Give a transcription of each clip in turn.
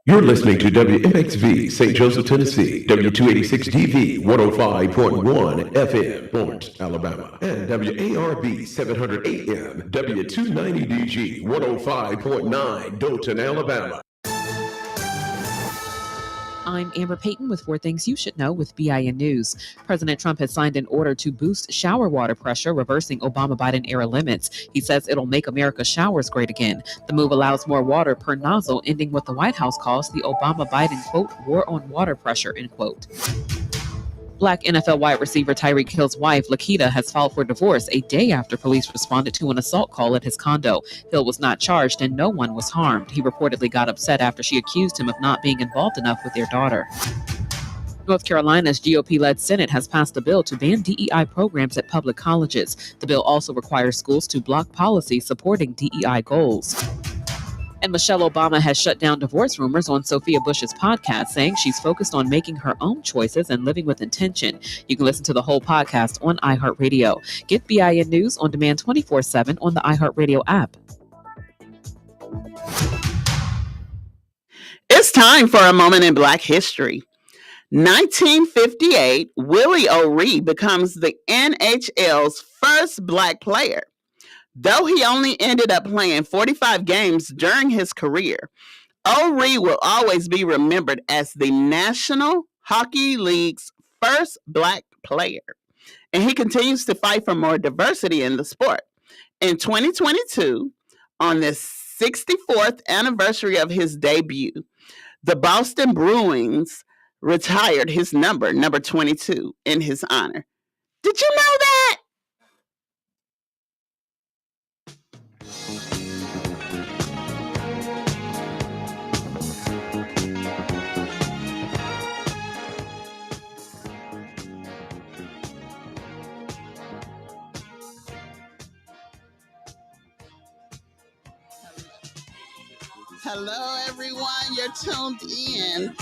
You're listening to WMXV St. Joseph, Tennessee, W286DV 105.1 FM, Florence, Alabama, and WARB 700 AM, W290DG 105.9 Dothan, Alabama. I'm Amber Payton with 4 Things You Should Know with BIN News. President Trump has signed an order to boost shower water pressure, reversing Obama-Biden era limits. He says it'll make America's showers great again. The move allows more water per nozzle, ending what the White House calls the Obama-Biden, quote, war on water pressure, end quote. Black NFL wide receiver Tyreek Hill's wife, Lakita, has filed for divorce a day after police responded to an assault call at his condo. Hill was not charged and no one was harmed. He reportedly got upset after she accused him of not being involved enough with their daughter. North Carolina's GOP-led Senate has passed a bill to ban DEI programs at public colleges. The bill also requires schools to block policies supporting DEI goals. And Michelle Obama has shut down divorce rumors on Sophia Bush's podcast, saying she's focused on making her own choices and living with intention. You can listen to the whole podcast on iHeartRadio. Get BIN News on demand 24/7 on the iHeartRadio app. It's time for a moment in Black history. 1958, Willie O'Ree becomes the NHL's first Black player. Though he only ended up playing 45 games during his career, O'Ree will always be remembered as the National Hockey League's first Black player. And he continues to fight for more diversity in the sport. In 2022, on the 64th anniversary of his debut, the Boston Bruins retired his number 22, in his honor. Did you know that? Hello, everyone. You're tuned in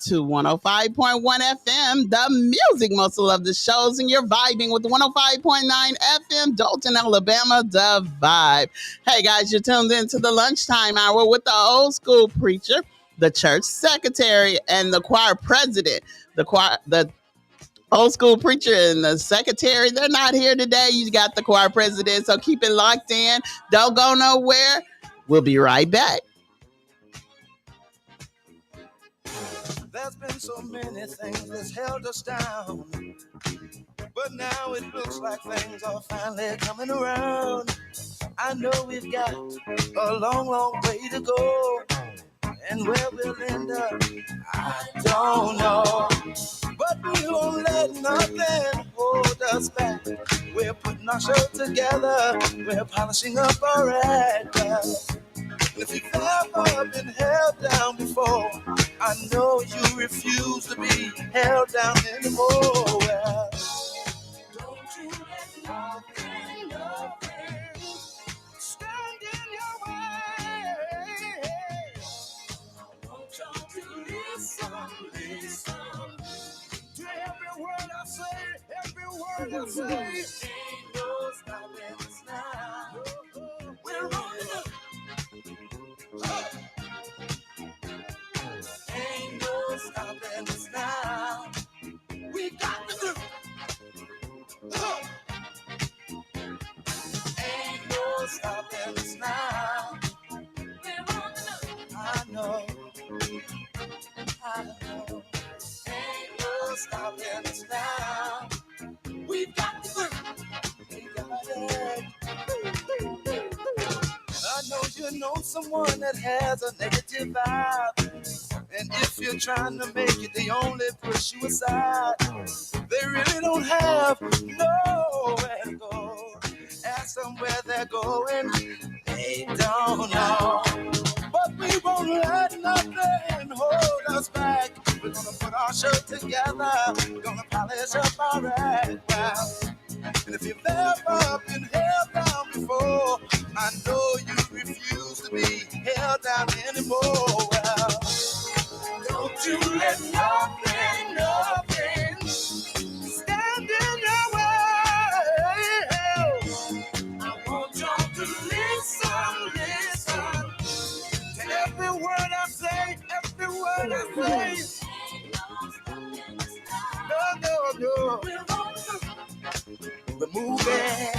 to 105.1 FM, the music most love the shows, and you're vibing with 105.9 FM, Dothan, Alabama, the vibe. Hey, guys, you're tuned in to the lunchtime hour with the old school preacher, the church secretary, and the choir president. The old school preacher and the secretary, they're not here today. You got the choir president, so keep it locked in. Don't go nowhere. We'll be right back. There's been so many things that's held us down, but now it looks like things are finally coming around. I know we've got a long, long way to go, and where we'll end up, I don't know. But we won't let nothing hold us back. We're putting our show together, we're polishing up our act. If you've ever been held down before, I know you refuse to be held down anymore. Well, don't you let nothing stand in your way. I want y'all to listen to every word I say, every word I say. Ain't no stopping us now. We're rolling up. Ain't no stopping us now. We got to do. Ain't no stopping us now. We're on the move. I know. Ain't no stopping us now. We've got to do. We got it. I know you know someone that has a negative vibe, and if you're trying to make it, they only push you aside. They really don't have nowhere to go. Ask them where they're going, they don't know. But we won't let nothing hold us back. We're gonna put our show together, we're gonna polish up our act. Well, and if you've ever been held down before, I know you refuse to be held down anymore. Well, don't you let nothing stand in your way. I want y'all to listen to every word I say, every moving,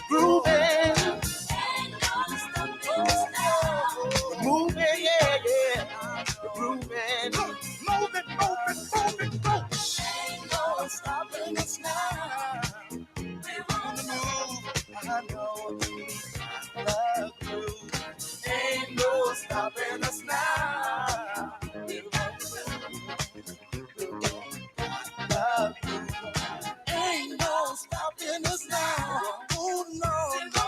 grooving. We're moving, yeah, yeah. We're grooving, moving, moving, moving, moving. Ain't no stopping us now. We're on the move. I know we love you. Ain't no stopping us now. We're on the move. Love you. Ain't no stopping us now. Oh no, no,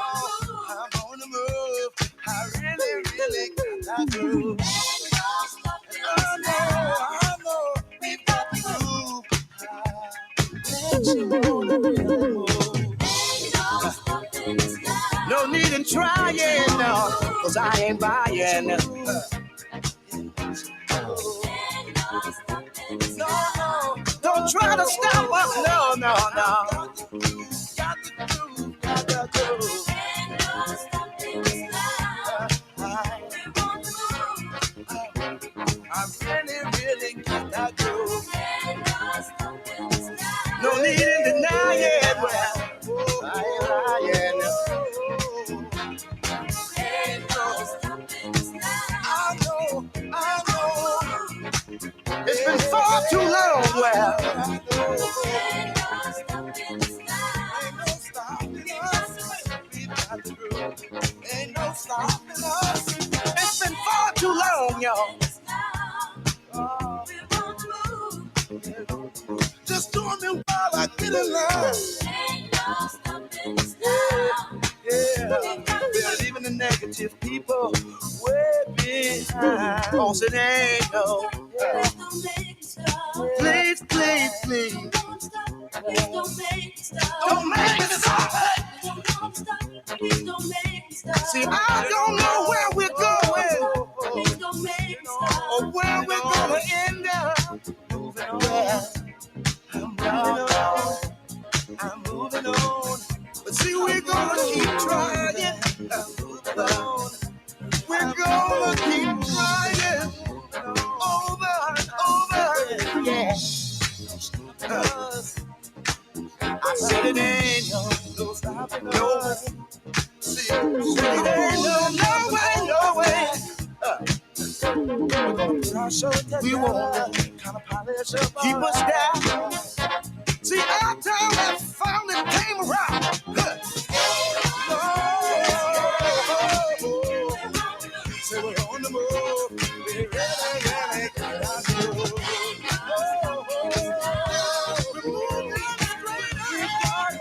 I'm on the move. I really, really got that groove. I know, we've got the groove. Let you on the move. No need in trying, no, 'cause I ain't buying. No, no, don't try to stop us. No, no, no. Got the groove, got the groove. I really, really got that groove. No need in denying. Well, I ain't lying. I know. It's been far too long. Well, ain't no stopping us. We've got the groove. Ain't no stopping us. It's been far too long, y'all. Just doing me while I get in line. We're leaving the negative people way behind. 'Cause it ain't no. Please, please, please. Don't make me stop. See, I don't know where we're going or where we're gonna end up. I'm moving on. But see, we're gonna keep trying. We're gonna keep trying over and over. Yeah. I said it ain't no stopping. No. See, it ain't no way. We won't kind of polish up. Keep us down. See, our time has finally came around. So we're on the move. We really got our groove. We're moving straight. We got it.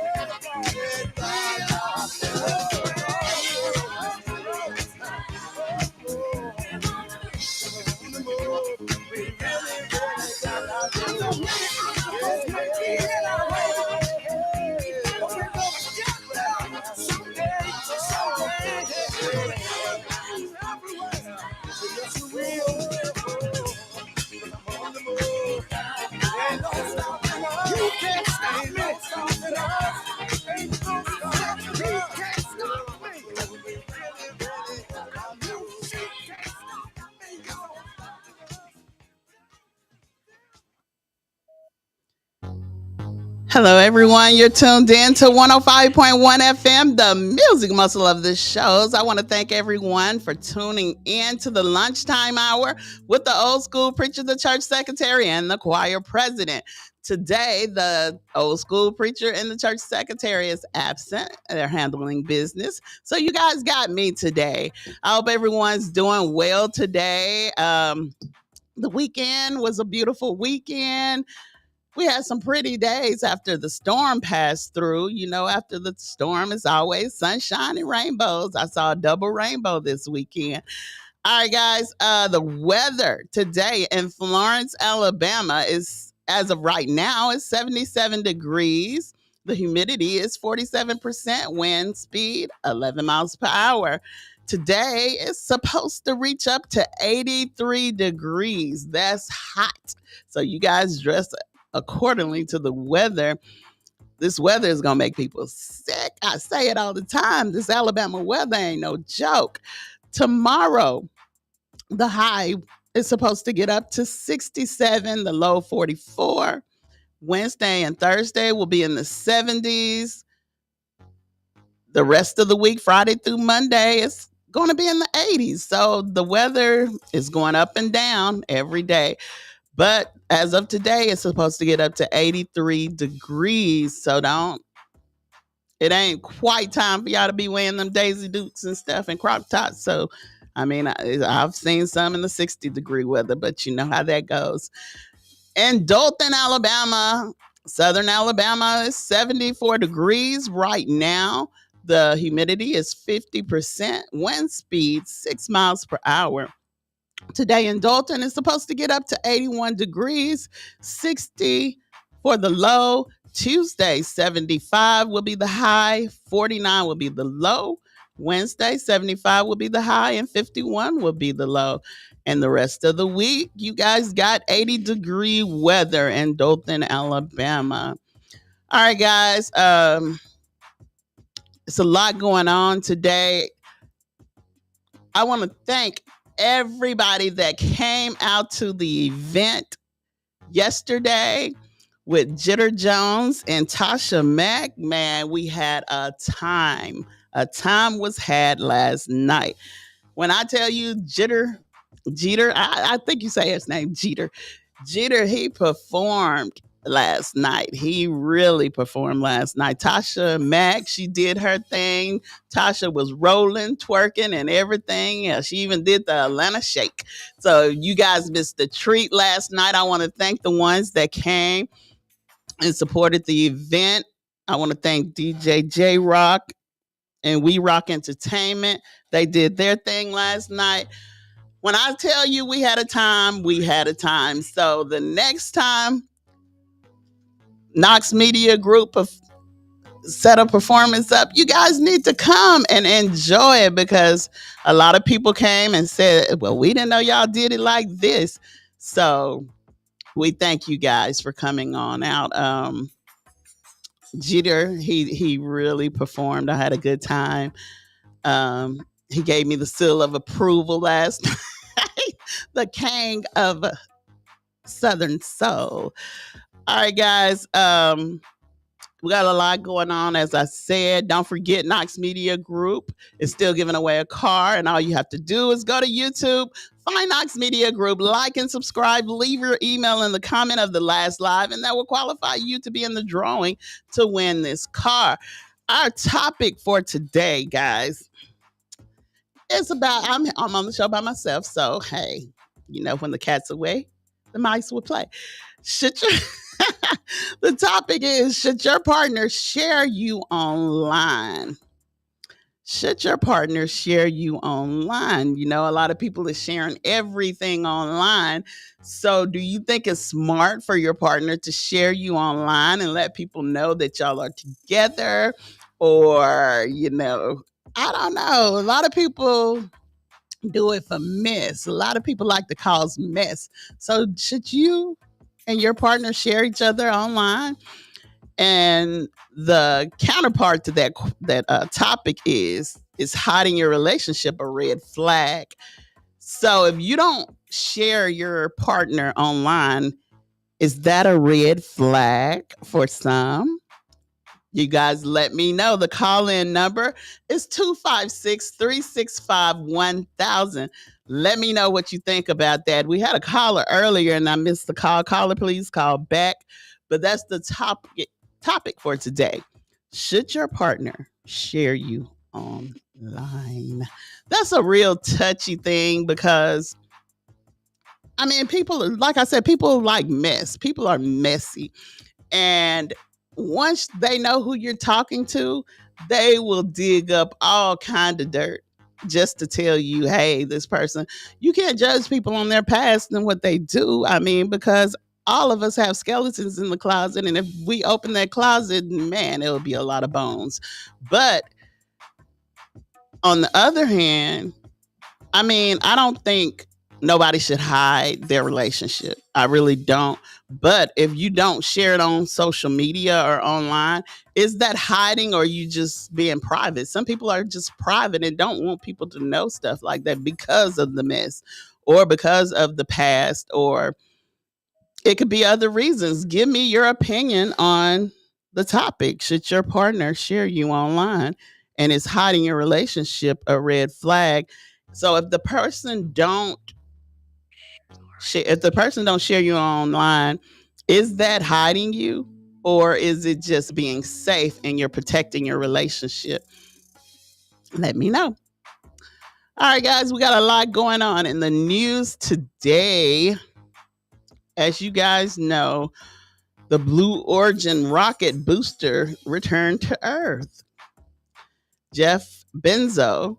You can't stop me. Ain't no stopping us. You can't stop me. Hello, everyone. You're tuned in to 105.1 FM, the music muscle of the shows. I want to thank everyone for tuning in to the lunchtime hour with the old school preacher, the church secretary, and the choir president. Today, the old school preacher and the church secretary is absent. They're handling business. So you guys got me today. I hope everyone's doing well today. The weekend was a beautiful weekend. We had some pretty days after the storm passed through. You know, after the storm is always sunshine and rainbows. I saw a double rainbow this weekend. All right, guys. The weather today in Florence, Alabama is, as of right now, is 77 degrees. The humidity is 47%, wind speed 11 miles per hour. Today is supposed to reach up to 83 degrees. That's hot. So you guys dress accordingly to the weather. This weather is going to make people sick. I say it all the time. This Alabama weather ain't no joke. Tomorrow, the high is supposed to get up to 67, the low 44. Wednesday and Thursday will be in the 70s. The rest of the week, Friday through Monday, it's going to be in the 80s. So the weather is going up and down every day. But as of today, it's supposed to get up to 83 degrees. So it ain't quite time for y'all to be wearing them Daisy Dukes and stuff and crop tops. So, I mean, I've seen some in the 60-degree weather, but you know how that goes. In Dothan, Alabama, Southern Alabama is 74 degrees right now. The humidity is 50%, wind speed 6 miles per hour. Today in Dalton is supposed to get up to 81 degrees, 60 for the low. Tuesday, 75 will be the high, 49 will be the low. Wednesday, 75 will be the high, and 51 will be the low. And the rest of the week, you guys got 80-degree weather in Dothan, Alabama. All right, guys. It's a lot going on today. I want to thank everybody that came out to the event yesterday with Jitter Jones and Tasha Mack. Man, we had a time. A time was had last night. When I tell you Jeter, I think you say his name, Jeter, he performed last night. He really performed last night. Tasha Mack, she did her thing. Tasha was rolling, twerking, and everything. She even did the Atlanta Shake. So you guys missed the treat last night. I want to thank the ones that came and supported the event. I want to thank DJ J Rock and We Rock Entertainment. They did their thing last night. When I tell you we had a time, we had a time. So the next time Knox Media Group of set a performance up, you guys need to come and enjoy it, because a lot of people came and said, well, we didn't know y'all did it like this. So we thank you guys for coming on out. Jeter, he really performed. I had a good time. He gave me the seal of approval last night. The king of Southern Soul. All right, guys. We got a lot going on, as I said. Don't forget, Knox Media Group is still giving away a car, and all you have to do is go to YouTube, find Knox Media Group, like and subscribe, leave your email in the comment of the last live, and that will qualify you to be in the drawing to win this car. Our topic for today, guys, is about, I'm on the show by myself, so hey, you know, when the cat's away, the mice will play. The topic is, should your partner share you online? Should your partner share you online? You know, a lot of people are sharing everything online. So do you think it's smart for your partner to share you online and let people know that y'all are together? Or, you know, I don't know. A lot of people do it for mess. A lot of people like to cause mess. So should you and your partner share each other online? And the counterpart to that topic is hiding your relationship a red flag? So if you don't share your partner online, is that a red flag for some? You guys let me know. The call-in number is 256-365-1000. Let me know what you think about that. We had a caller earlier and I missed the call. Caller, please call back. But that's the topic for today. Should your partner share you online? That's a real touchy thing, because I mean, people, like I said, people like mess. People are messy. And once they know who you're talking to, they will dig up all kind of dirt just to tell you, hey, this person, you can't judge people on their past and what they do. I mean, because all of us have skeletons in the closet, and if we open that closet, man, it'll be a lot of bones. But on the other hand, I mean, I don't think nobody should hide their relationship. I really don't. But if you don't share it on social media or online, is that hiding, or are you just being private? Some people are just private and don't want people to know stuff like that because of the mess or because of the past, or it could be other reasons. Give me your opinion on the topic. Should your partner share you online? and is hiding your relationship a red flag. So if the person don't share you online, is that hiding you, or is it just being safe and you're protecting your relationship? Let me know. All right, guys, we got a lot going on in the news today. As you guys know, the Blue Origin rocket booster returned to Earth. Jeff Bezos,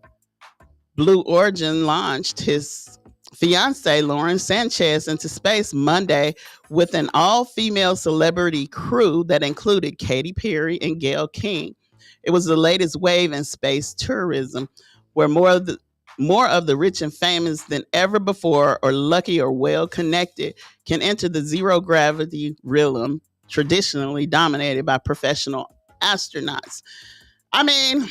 Blue Origin, launched his fiancee Lauren Sanchez into space Monday with an all-female celebrity crew that included Katy Perry and Gayle King. It was the latest wave in space tourism, where more of the rich and famous than ever before, or lucky or well connected, can enter the zero gravity realm traditionally dominated by professional astronauts. I mean,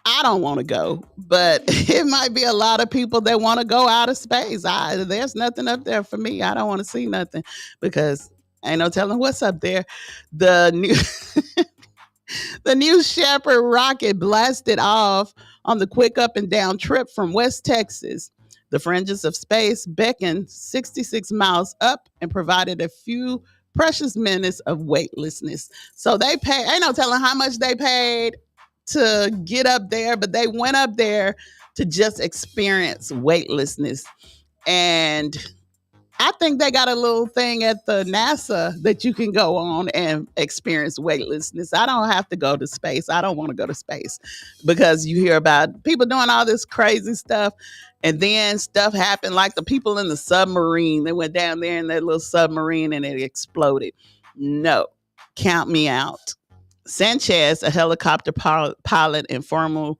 I don't want to go, but it might be a lot of people that want to go out of space. There's nothing up there for me. I don't want to see nothing because ain't no telling what's up there. The new the New Shepard rocket blasted off on the quick up and down trip from West Texas. The fringes of space beckoned 66 miles up and provided a few precious minutes of weightlessness. So they paid, ain't no telling how much they paid to get up there, but they went up there to just experience weightlessness. And I think they got a little thing at the NASA that you can go on and experience weightlessness. I don't have to go to space. I don't want to go to space because you hear about people doing all this crazy stuff. And then stuff happened like the people in the submarine. They went down there in that little submarine and it exploded. No, count me out. Sanchez, a helicopter pilot and former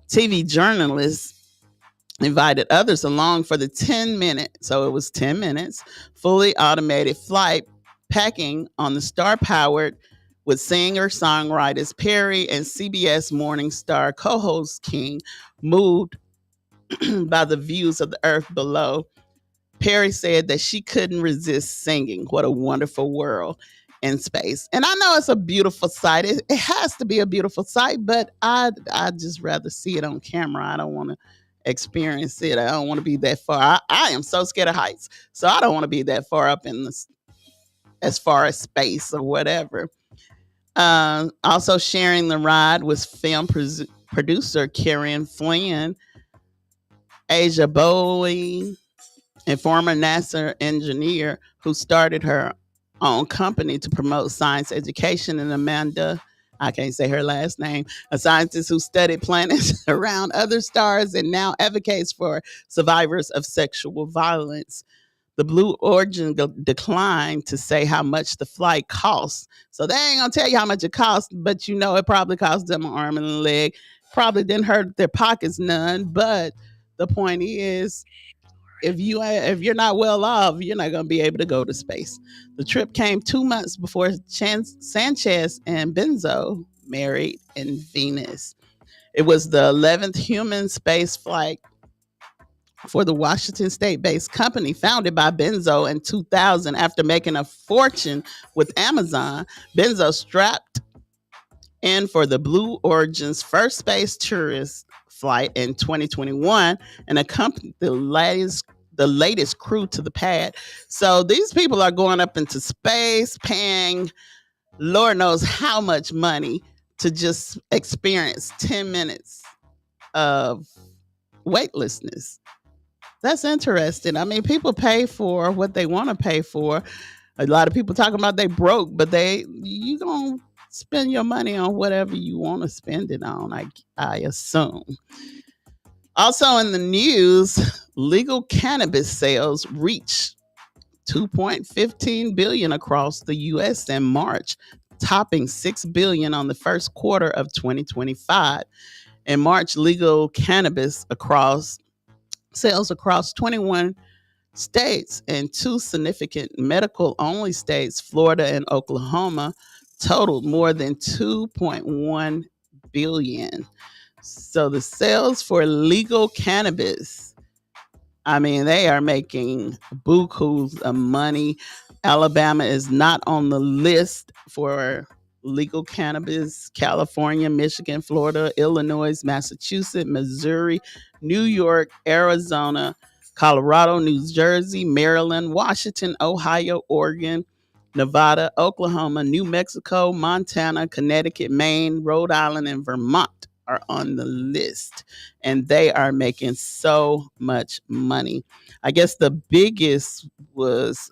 TV journalist, invited others along for the 10-minute, so it was 10 minutes, fully automated flight, packing on the star-powered with singer-songwriters Perry and CBS Morning Star co-host King, moved by the views of the earth below. Perry said that she couldn't resist singing. What a wonderful world in space. And I know it's a beautiful sight. It has to be a beautiful sight, but I'd just rather see it on camera. I don't want to experience it. I don't want to be that far. I am so scared of heights. So I don't want to be that far up in this, as far as space or whatever. Also sharing the ride was film producer Karen Flynn, Asia Bowie, and former NASA engineer who started her own company to promote science education, and Amanda, I can't say her last name, a scientist who studied planets around other stars and now advocates for survivors of sexual violence. The Blue Origin declined to say how much the flight cost. So they ain't gonna tell you how much it cost, but you know it probably cost them an arm and a leg. Probably didn't hurt their pockets none, but the point is, if you're not well off, you're not going to be able to go to space. The trip came 2 months before Sanchez and Bezos married in Venus. It was the 11th human space flight for the Washington state-based company founded by Bezos in 2000 after making a fortune with Amazon. Bezos strapped in for the Blue Origin's first space tourist flight in 2021 and accompanied the latest crew to the pad. So these people are going up into space, paying Lord knows how much money to just experience 10 minutes of weightlessness. That's interesting. I mean, people pay for what they want to pay for. A lot of people talking about they broke, but you gonna spend your money on whatever you want to spend it on, I assume. Also in the news, legal cannabis sales reached $2.15 billion across the U.S. in March, topping $6 billion on the first quarter of 2025. In March, legal cannabis sales across 21 states and 2 significant medical-only states, Florida and Oklahoma, totaled more than $2.1 billion. So the sales for legal cannabis, I mean, they are making bukus of money. Alabama is not on the list for legal cannabis: California, Michigan, Florida, Illinois, Massachusetts, Missouri, New York, Arizona, Colorado, New Jersey, Maryland, Washington, Ohio, Oregon, Nevada, Oklahoma, New Mexico, Montana, Connecticut, Maine, Rhode Island, and Vermont are on the list. And they are making so much money. I guess the biggest was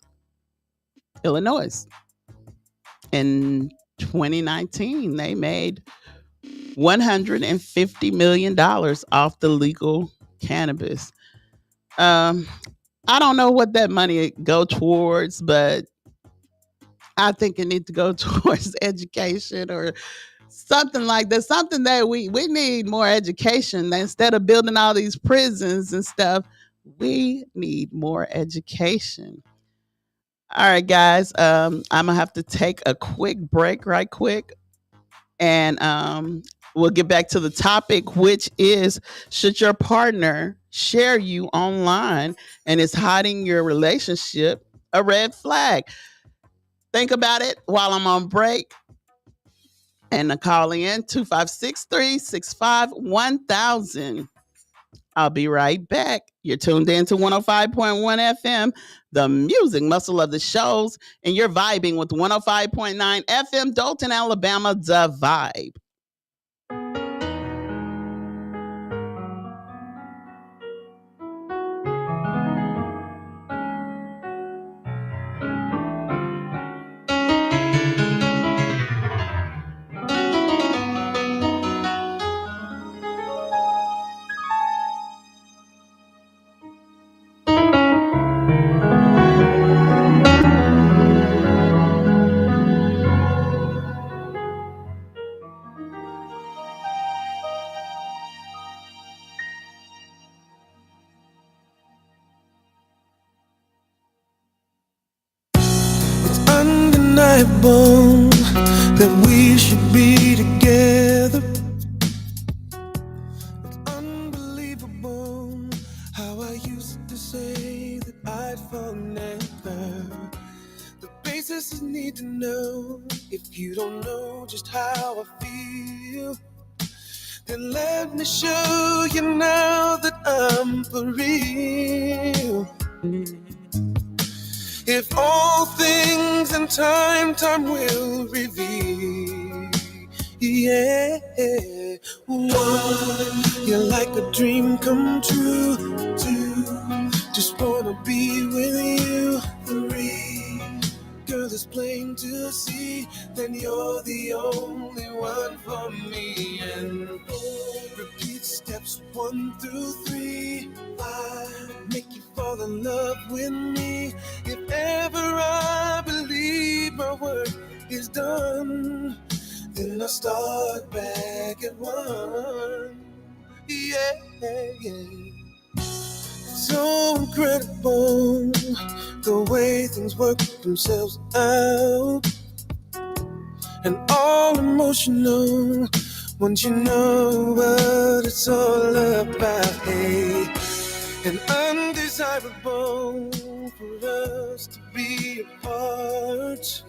Illinois. In 2019, they made $150 million off the legal cannabis. I don't know what that money go towards, but I think it needs to go towards education or something like that. Something that we need more education. Instead of building all these prisons and stuff, we need more education. All right, guys. I'm gonna have to take a quick break, right quick, and we'll get back to the topic, which is: should your partner share you online and is hiding your relationship a red flag? Think about it while I'm on break. And calling in 256-365-1000. I'll be right back. You're tuned in to 105.1 FM, the music muscle of the shows, and you're vibing with 105.9 FM, Dalton, Alabama, the vibe. Undeniable that we should be together. It's unbelievable how I used to say that I'd fall never. The basis is need to know. If you don't know just how I feel, then let me show you now that I'm for real. If all things in time will reveal. Yeah. One, you're like a dream come true. Two, just wanna be with you. Three, girl, it's plain to see that you're the only one for me. And four, repeat steps 1 through 3. 5, make you fall in love with me. If ever I believe my work is done, then I start back at 1. Yeah, yeah. So incredible the way things work themselves out, and all emotional once you know what it's all about. Hey, and undesirable for us to be apart.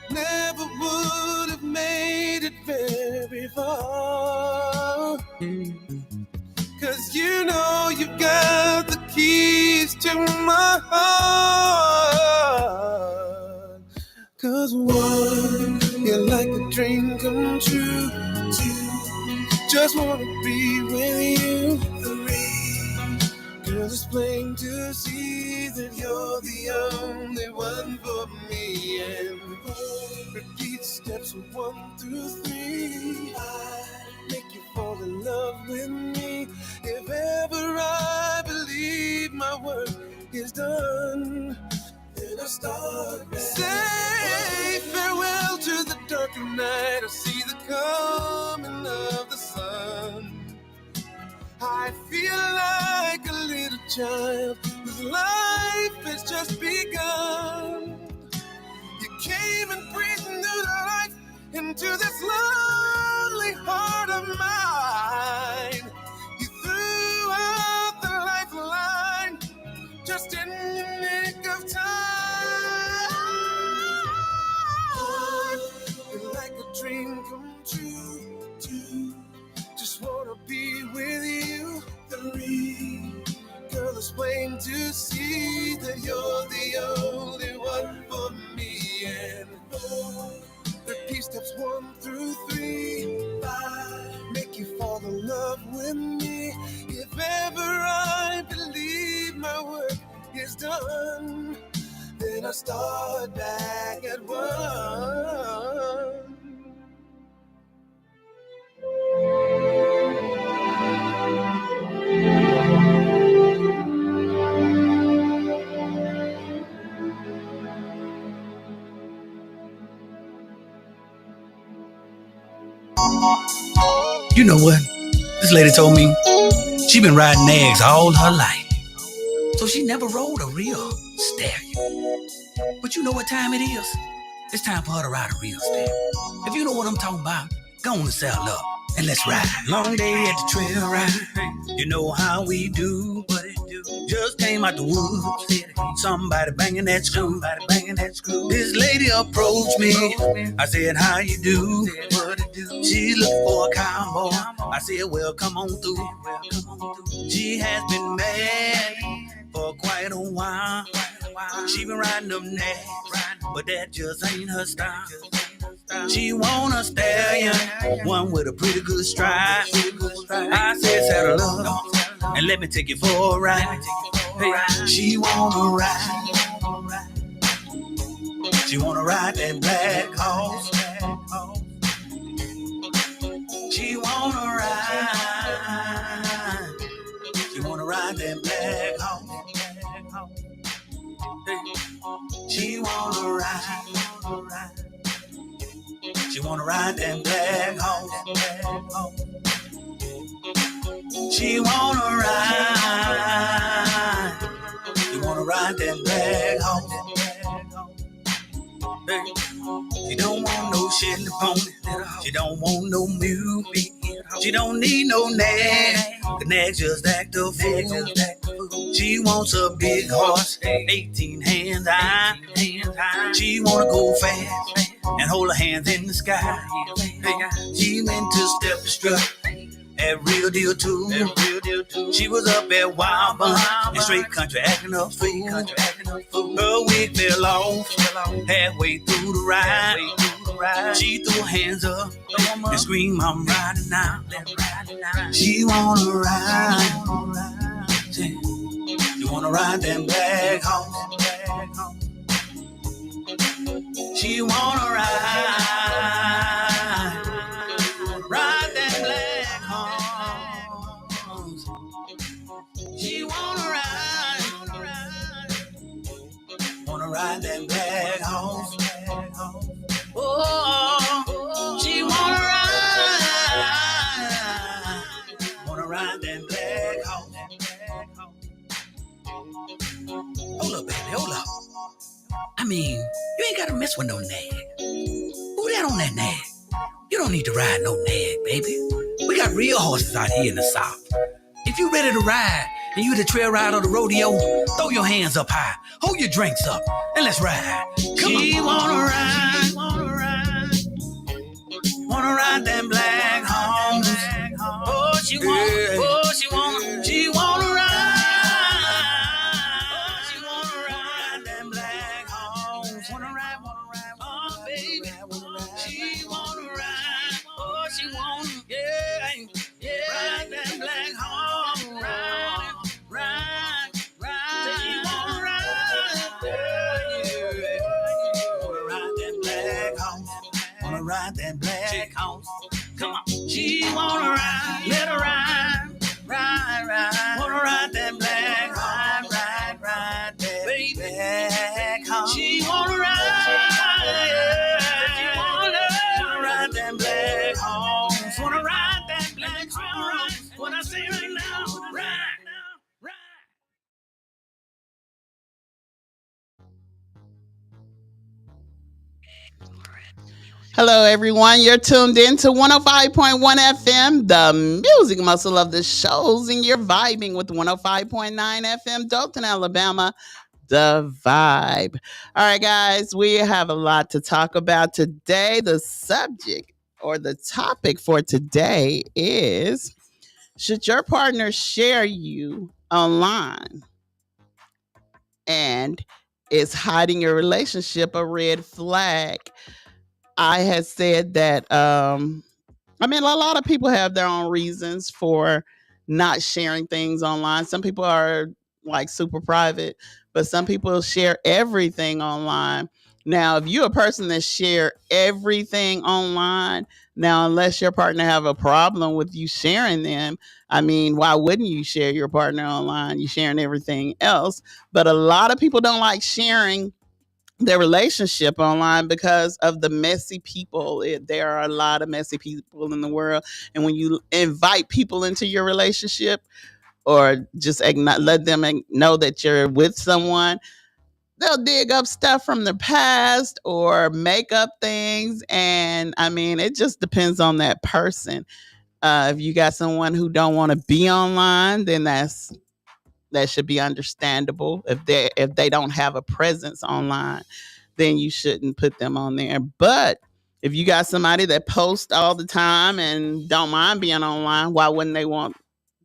Never would have made it very far. 'Cause you know you've got the keys to my heart. 'Cause 1, you're like a dream come true. 2, just wanna be with you. 3, girl, it's plain to see that you're the only one for me. And 4, repeat steps 1 through 3. 5, make you fall in love with me. If ever I believe my work is done, then I start back. Say farewell to the dark night. I see the coming of the sun. I feel like a little child whose life has just begun. You came and breathed new life into this lonely heart of mine. You threw out the lifeline just in the nick of time. You're steps 1 through 3, 5, make you fall in love with me. If ever I believe my work is done, then I start back at 1. You know what? This lady told me she been riding nags all her life, so she never rode a real stallion. But you know what time it is? It's time for her to ride a real stallion. If you know what I'm talking about, go on and saddle up and let's ride. Long day at the trail ride, you know how we do. Just came out the woods, somebody banging that screw. This lady approached me, I said, how you do? She's looking for a cowboy. I said, well, come on through. She has been mad for quite a while. She been riding them nags, but that just ain't her style. She want a stallion, one with a pretty good stride. I said, saddle up and let me take you for a ride. Hey, she wanna ride. She wanna ride that black horse. She wanna ride. She wanna ride that black horse. Hey, she wanna ride. She wanna ride that black horse. She wanna ride. She wanna ride that black horse. Hey, she don't want no Shetland pony. She don't want no mule. She don't need no nag. The nag just act a fool. She wants a big horse, 18 hands high. She wanna go fast and hold her hands in the sky. She went to Step Strut at Real Deal 2. She was up at Wild Bun and Straight Country acting a fool. Her wig fell off halfway through the ride. She threw her hands up and screamed, I'm riding now. She wanna ride. You wanna ride that black horse. She wanna ride. Ride that black horse. She wanna ride. Wanna ride that black horse. Oh, she wanna ride. Wanna ride that black horse. Hold up, baby, hold up. I mean, you ain't gotta mess with no nag. Who that on that nag? You don't need to ride no nag, baby. We got real horses out here in the South. If you ready to ride and you the trail ride or the rodeo, throw your hands up high, hold your drinks up, and let's ride. She wanna ride, wanna ride that black horse. Oh, she wanna, oh, she wanna, she wanna ride. She wanna ride that black horse. Wanna ride, oh baby. She wanna ride, oh she wanna, yeah, ride that black horse. Ride. She wanna ride, yeah. Wanna ride that black horse. Wanna ride that black horse. Come on. She wanna ride, let her ride. Wanna ride that black horse. Ride that black horse. She wanna ride, yeah. She wanna ride that black horse. Wanna ride that black horse. What I say right now, ride. Hello, everyone. You're tuned in to 105.1 FM, the music muscle of the shows, and you're vibing with 105.9 FM, Dalton, Alabama, the vibe. All right, guys, we have a lot to talk about today. The subject or the topic for today is, should your partner share you online? And is hiding your relationship a red flag? I had said that I mean, a lot of people have their own reasons for not sharing things online. Some people are like super private, but some people share everything online. Now, if you're a person that share everything online, now unless your partner have a problem with you sharing them, I mean, why wouldn't you share your partner online? You sharing everything else, but a lot of people don't like sharing their relationship online because of the messy people. There are a lot of messy people in the world, and when you invite people into your relationship or just let them know that you're with someone, they'll dig up stuff from the past or make up things. And I mean, it just depends on that person. If you got someone who don't want to be online, then that should be understandable. If they don't have a presence online, then you shouldn't put them on there. But if you got somebody that posts all the time and don't mind being online, why wouldn't they want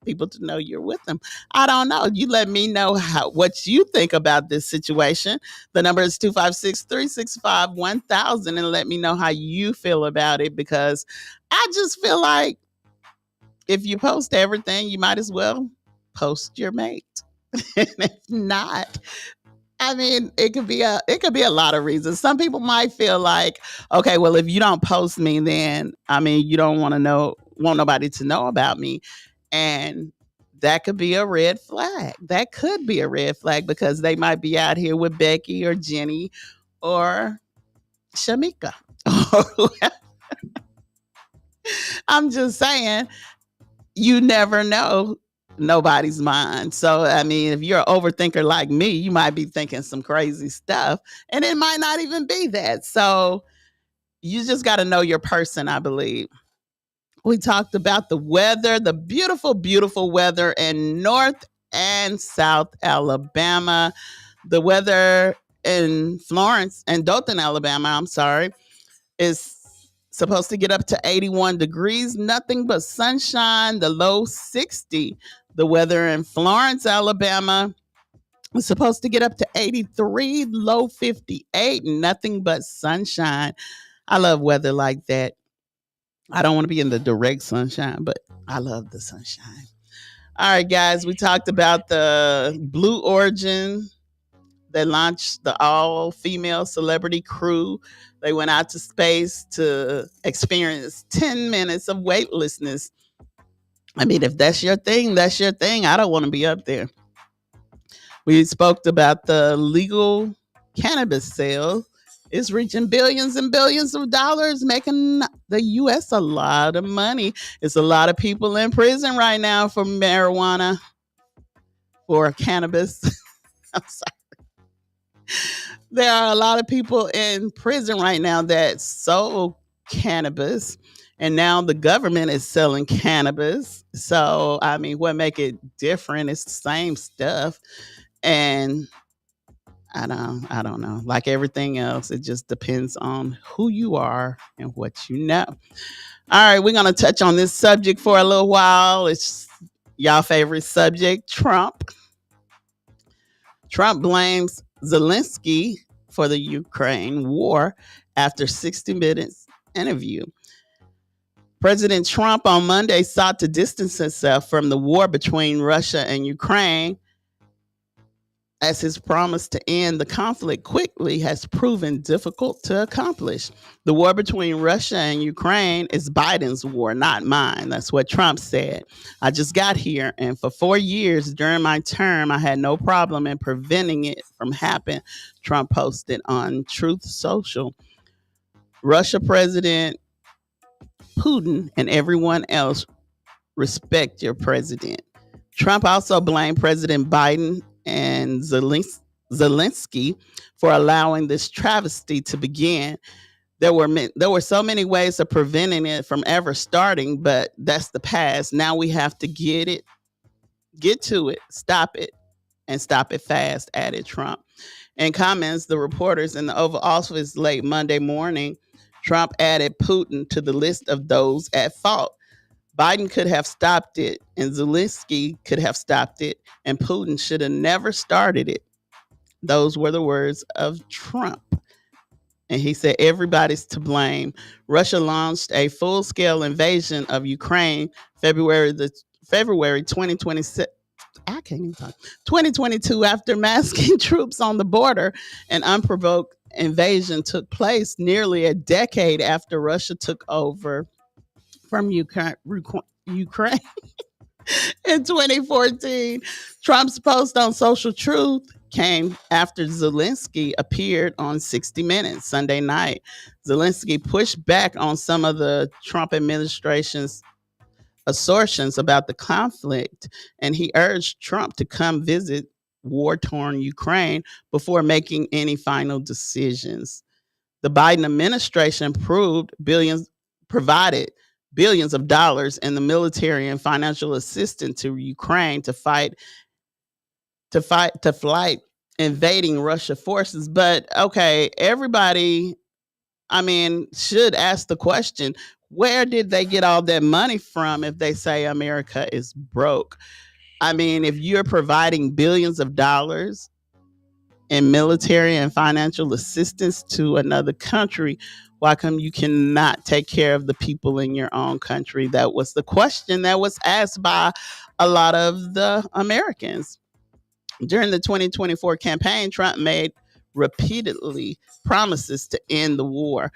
people to know you're with them? I don't know. You let me know what you think about this situation. The number is 256-365-1000, and let me know how you feel about it, because I just feel like if you post everything, you might as well post your mate. And if not, I mean, it could be a lot of reasons. Some people might feel like, okay, well, if you don't post me, then I mean, you don't want nobody to know about me. And that could be a red flag. That could be a red flag, because they might be out here with Becky or Jenny or Shamika. I'm just saying, you never know nobody's mind. So, I mean, if you're an overthinker like me, you might be thinking some crazy stuff, and it might not even be that. So, you just got to know your person, I believe. We talked about the weather, the beautiful, beautiful weather in North and South Alabama. The weather in Florence and Dothan, Alabama, I'm sorry, is supposed to get up to 81 degrees, nothing but sunshine, the low 60. The weather in Florence, Alabama is supposed to get up to 83, low 58, nothing but sunshine. I love weather like that. I don't want to be in the direct sunshine, but I love the sunshine. All right, guys, we talked about the Blue Origin that launched the all-female celebrity crew. They went out to space to experience 10 minutes of weightlessness. I mean, if that's your thing, that's your thing. I don't want to be up there. We spoke about the legal cannabis sale. It's reaching billions and billions of dollars, making the U.S. a lot of money. It's a lot of people in prison right now for marijuana or cannabis. I'm sorry. There are a lot of people in prison right now that sold cannabis, and now the government is selling cannabis. So, I mean, what make it different? It's the same stuff. And I don't know. Like everything else, it just depends on who you are and what you know. All right, we're gonna touch on this subject for a little while. It's y'all favorite subject, Trump. Trump blames Zelensky for the Ukraine war after 60 Minutes interview. President Trump on Monday sought to distance himself from the war between Russia and Ukraine, as his promise to end the conflict quickly has proven difficult to accomplish. The war between Russia and Ukraine is Biden's war, not mine. That's what Trump said. I just got here, and for 4 years during my term, I had no problem in preventing it from happening, Trump posted on Truth Social. Russia President Putin and everyone else, respect your president. Trump also blamed President Biden and Zelensky for allowing this travesty to begin. There were so many ways of preventing it from ever starting, but that's the past. Now we have to get to it, stop it, and stop it fast, added Trump. In comments, the reporters in the Oval Office late Monday morning, Trump added Putin to the list of those at fault. Biden could have stopped it, and Zelensky could have stopped it, and Putin should have never started it. Those were the words of Trump. And he said everybody's to blame. Russia launched a full-scale invasion of Ukraine February 2026. I can't even talk. 2022, after massing troops on the border, an unprovoked invasion took place nearly a decade after Russia took over from Ukraine in 2014. Trump's post on Social Truth came after Zelensky appeared on 60 Minutes Sunday night. Zelensky pushed back on some of the Trump administration's assertions about the conflict, and he urged Trump to come visit war-torn Ukraine before making any final decisions. The Biden administration provided billions of dollars in the military and financial assistance to Ukraine to fight invading Russia forces. But okay, everybody, should ask the question, where did they get all that money from if they say America is broke? If you're providing billions of dollars in military and financial assistance to another country, why come you cannot take care of the people in your own country? That was the question that was asked by a lot of the Americans. During the 2024 campaign, Trump made repeatedly promises to end the war.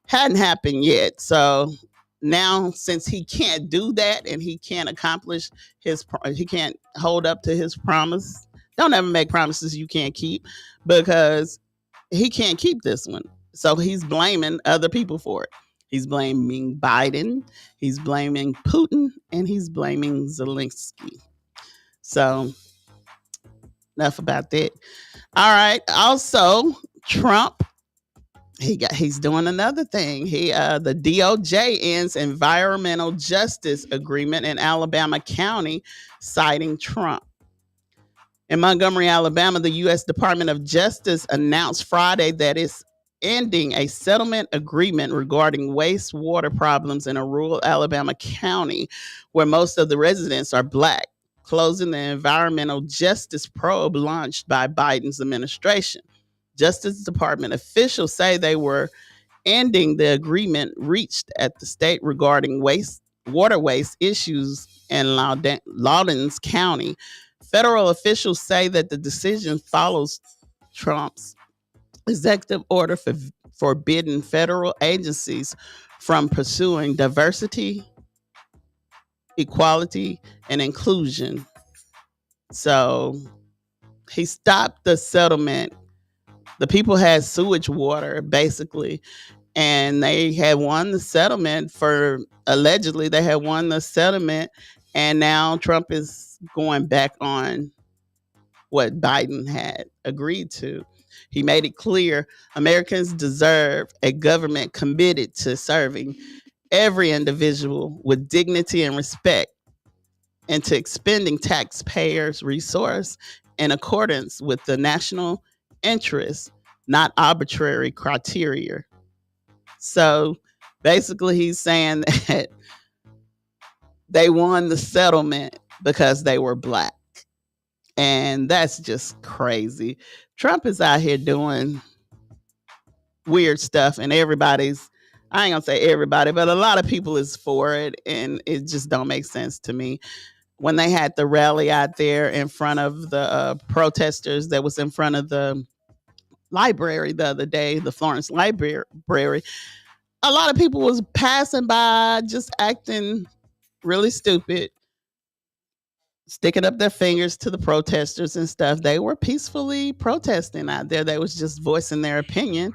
Hadn't happened yet. So now, since he can't do that and he can't accomplish he can't hold up to his promise. Don't ever make promises you can't keep, because he can't keep this one. So he's blaming other people for it. He's blaming Biden, he's blaming Putin, and he's blaming Zelensky. So enough about that. All right. Also, Trump, he's doing another thing. The DOJ ends environmental justice agreement in Alabama County, citing Trump. In Montgomery, Alabama, the U.S. Department of Justice announced Friday that it's ending a settlement agreement regarding wastewater problems in a rural Alabama county where most of the residents are Black, closing the environmental justice probe launched by Biden's administration. Justice Department officials say they were ending the agreement reached at the state regarding water waste issues in Loudoun County. Federal officials say that the decision follows Trump's executive order forbidding federal agencies from pursuing diversity, equality, and inclusion. So he stopped the settlement. The people had sewage water, basically, and they had won the settlement allegedly they had won the settlement, and now Trump is going back on what Biden had agreed to. He made it clear Americans deserve a government committed to serving every individual with dignity and respect, and to expending taxpayers' resource in accordance with the national interest, not arbitrary criteria. So basically, he's saying that they won the settlement because they were Black. And that's just crazy. Trump is out here doing weird stuff, and I ain't gonna say everybody, but a lot of people is for it, and it just don't make sense to me. When they had the rally out there in front of the protesters that was in front of the library the other day, the Florence Library, a lot of people was passing by just acting really stupid, sticking up their fingers to the protesters and stuff. They were peacefully protesting out there. They was just voicing their opinion.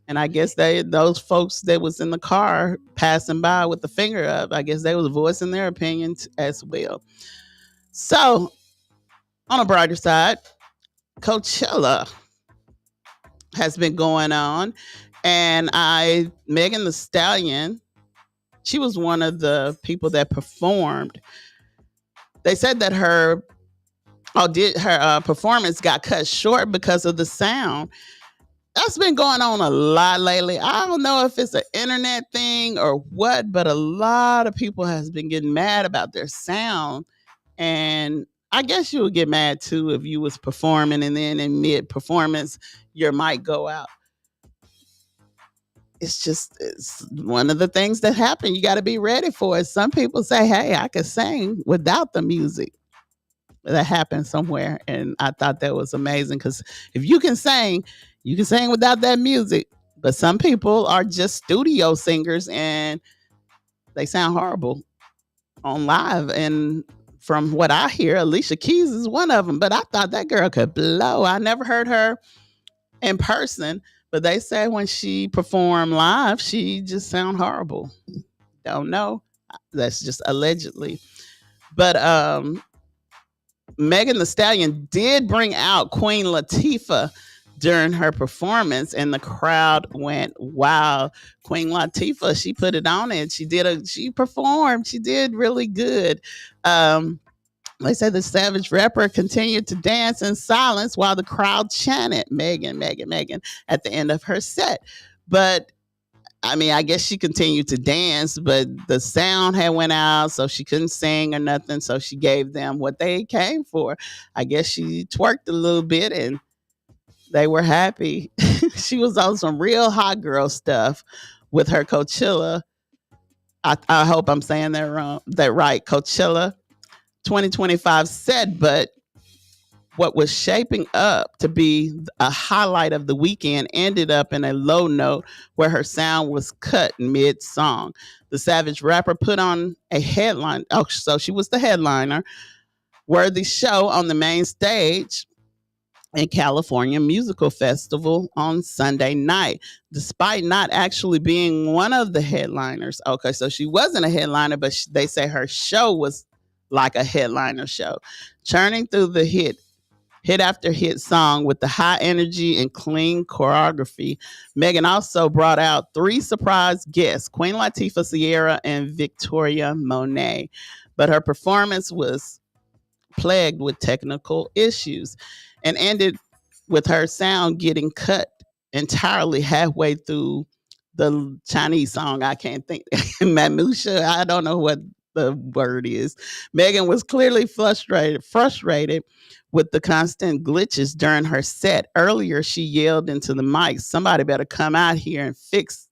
And I guess those folks that was in the car passing by with the finger up, I guess they was voicing their opinion as well. So, on a brighter side, Coachella has been going on, and Megan Thee Stallion, she was one of the people that performed. They said that her performance got cut short because of the sound. That's been going on a lot lately. I don't know if it's an internet thing or what, but a lot of people has been getting mad about their sound. And I guess you would get mad too if you was performing and then in mid-performance, your mic go out. it's one of the things that happen. You got to be ready for it. Some people say, hey, I could sing without the music. That happened somewhere. And I thought that was amazing because if you can sing without that music. But some people are just studio singers and they sound horrible on live. And from what I hear, Alicia Keys is one of them. But I thought that girl could blow. I never heard her in person, but they say when she performed live, she just sound horrible. Don't know. That's just allegedly. But Megan Thee Stallion did bring out Queen Latifah during her performance, and the crowd went wild. Queen Latifah, she put it on it. She performed. She did really good. They say the Savage rapper continued to dance in silence while the crowd chanted Megan, Megan, Megan at the end of her set. But I mean, I guess she continued to dance, but the sound had went out, so she couldn't sing or nothing. So she gave them what they came for. I guess she twerked a little bit and they were happy. She was on some real hot girl stuff with her Coachella. I hope I'm saying that right. Coachella 2025 set, but what was shaping up to be a highlight of the weekend ended up in a low note where her sound was cut mid-song. The Savage rapper put on a headline. Oh, so she was the headliner. Worthy show on the main stage in California Musical Festival on Sunday night, despite not actually being one of the headliners. Okay, so she wasn't a headliner, but they say her show was like a headliner show, churning through the hit after hit song with the high energy and clean choreography. Megan also brought out 3 surprise guests, Queen Latifah, Ciara, and Victoria Monet. But her performance was plagued with technical issues and ended with her sound getting cut entirely halfway through the Chinese song. I can't think. Manusha, I don't know what the word is. Megan was clearly frustrated with the constant glitches during her set. Earlier, she yelled into the mic, somebody better come out here and fix,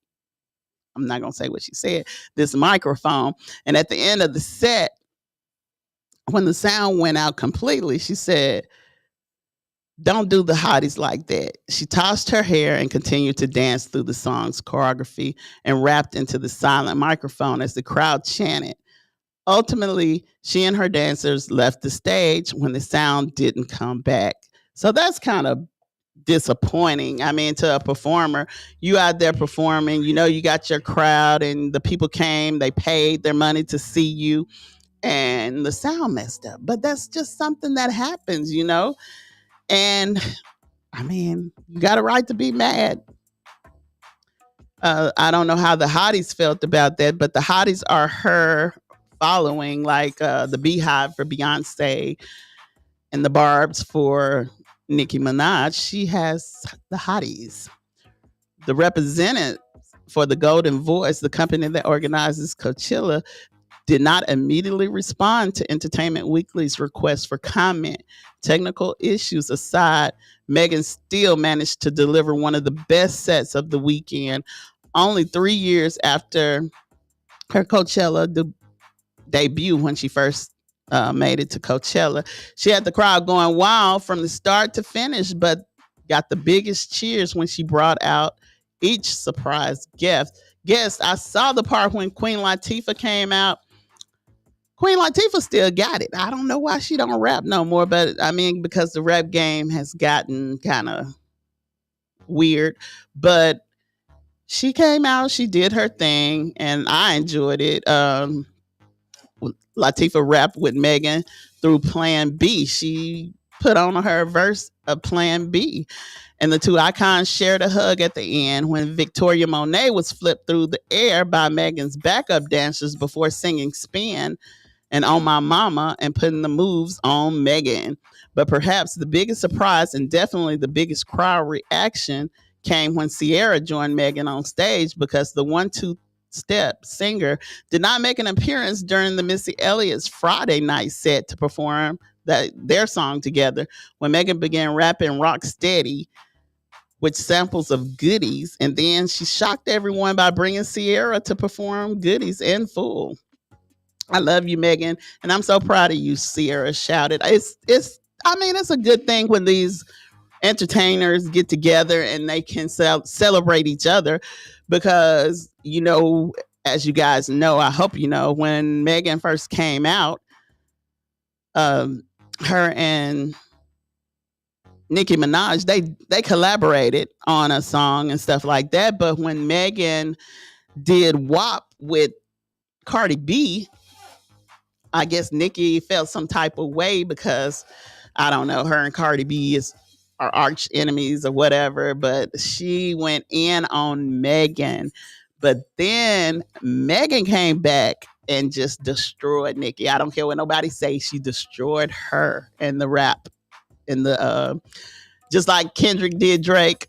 I'm not going to say what she said, this microphone. And at the end of the set, when the sound went out completely, she said, don't do the hotties like that. She tossed her hair and continued to dance through the song's choreography and rapped into the silent microphone as the crowd chanted. Ultimately, she and her dancers left the stage when the sound didn't come back. So that's kind of disappointing. I mean, to a performer, you out there performing, you know, you got your crowd and the people came, they paid their money to see you, and the sound messed up. But that's just something that happens, you know? And I mean, you got a right to be mad. I don't know how the hotties felt about that, but the hotties are her following, like the Beehive for Beyonce and the Barbs for Nicki Minaj. She has the hotties. The representative for the Golden Voice, the company that organizes Coachella, did not immediately respond to Entertainment Weekly's request for comment. Technical issues aside, Megan still managed to deliver one of the best sets of the weekend. Only 3 years after her Coachella debut, when she first made it to Coachella, she had the crowd going wild from the start to finish, but got the biggest cheers when she brought out each surprise guest. I saw the part when Queen Latifah came out. Queen Latifah still got it. I don't know why she don't rap no more, but I mean, because the rap game has gotten kind of weird. But she came out, she did her thing, and I enjoyed it. Latifah rapped with Megan through Plan B. She put on her verse of Plan B. And the two icons shared a hug at the end when Victoria Monet was flipped through the air by Megan's backup dancers before singing Spin and On My Mama and putting the moves on Megan. But perhaps the biggest surprise and definitely the biggest crowd reaction came when Ciara joined Megan on stage, because the 1-2 Step singer did not make an appearance during the Missy Elliott's Friday night set to perform their song together. When Megan began rapping Rock Steady, with samples of Goodies, and then she shocked everyone by bringing Sierra to perform Goodies in full. I love you, Megan, and I'm so proud of you, Sierra shouted. It's a good thing when these entertainers get together and they can celebrate each other, because as you guys know, I hope you know, when Megan first came out, her and Nicki Minaj, they collaborated on a song and stuff like that. But when Megan did WAP with Cardi B, I guess Nicki felt some type of way because, I don't know, her and Cardi B are arch enemies or whatever, but she went in on Megan. But then Megan came back and just destroyed Nicki. I don't care what nobody say, she destroyed her in the rap. In the just like Kendrick did Drake,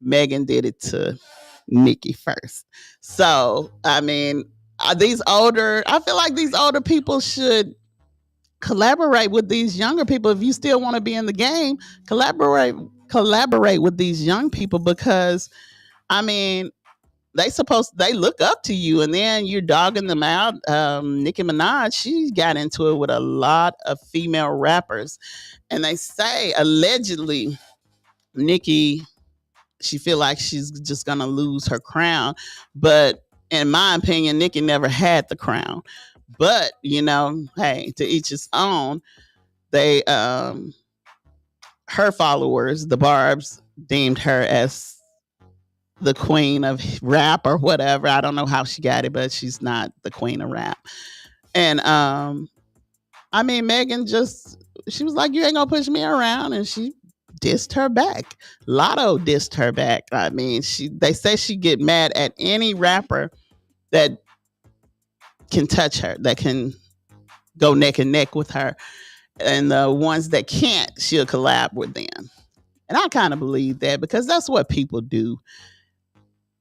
Megan did it to Nicki first. So I feel like these older people should collaborate with these younger people. If you still want to be in the game, collaborate with these young people, because they look up to you, and then you're dogging them out. Nicki Minaj, she got into it with a lot of female rappers, and they say allegedly Nicki, she feel like she's just gonna lose her crown, but in my opinion, Nicki never had the crown. But hey, to each his own. They her followers, the Barbs, deemed her as the queen of rap or whatever. I don't know how she got it, but she's not the queen of rap. And Megan she was like, you ain't gonna push me around, and she dissed her back. Lotto dissed her back. They say she get mad at any rapper that can touch her, that can go neck and neck with her, and the ones that can't, she'll collab with them. And I kind of believe that, because that's what people do.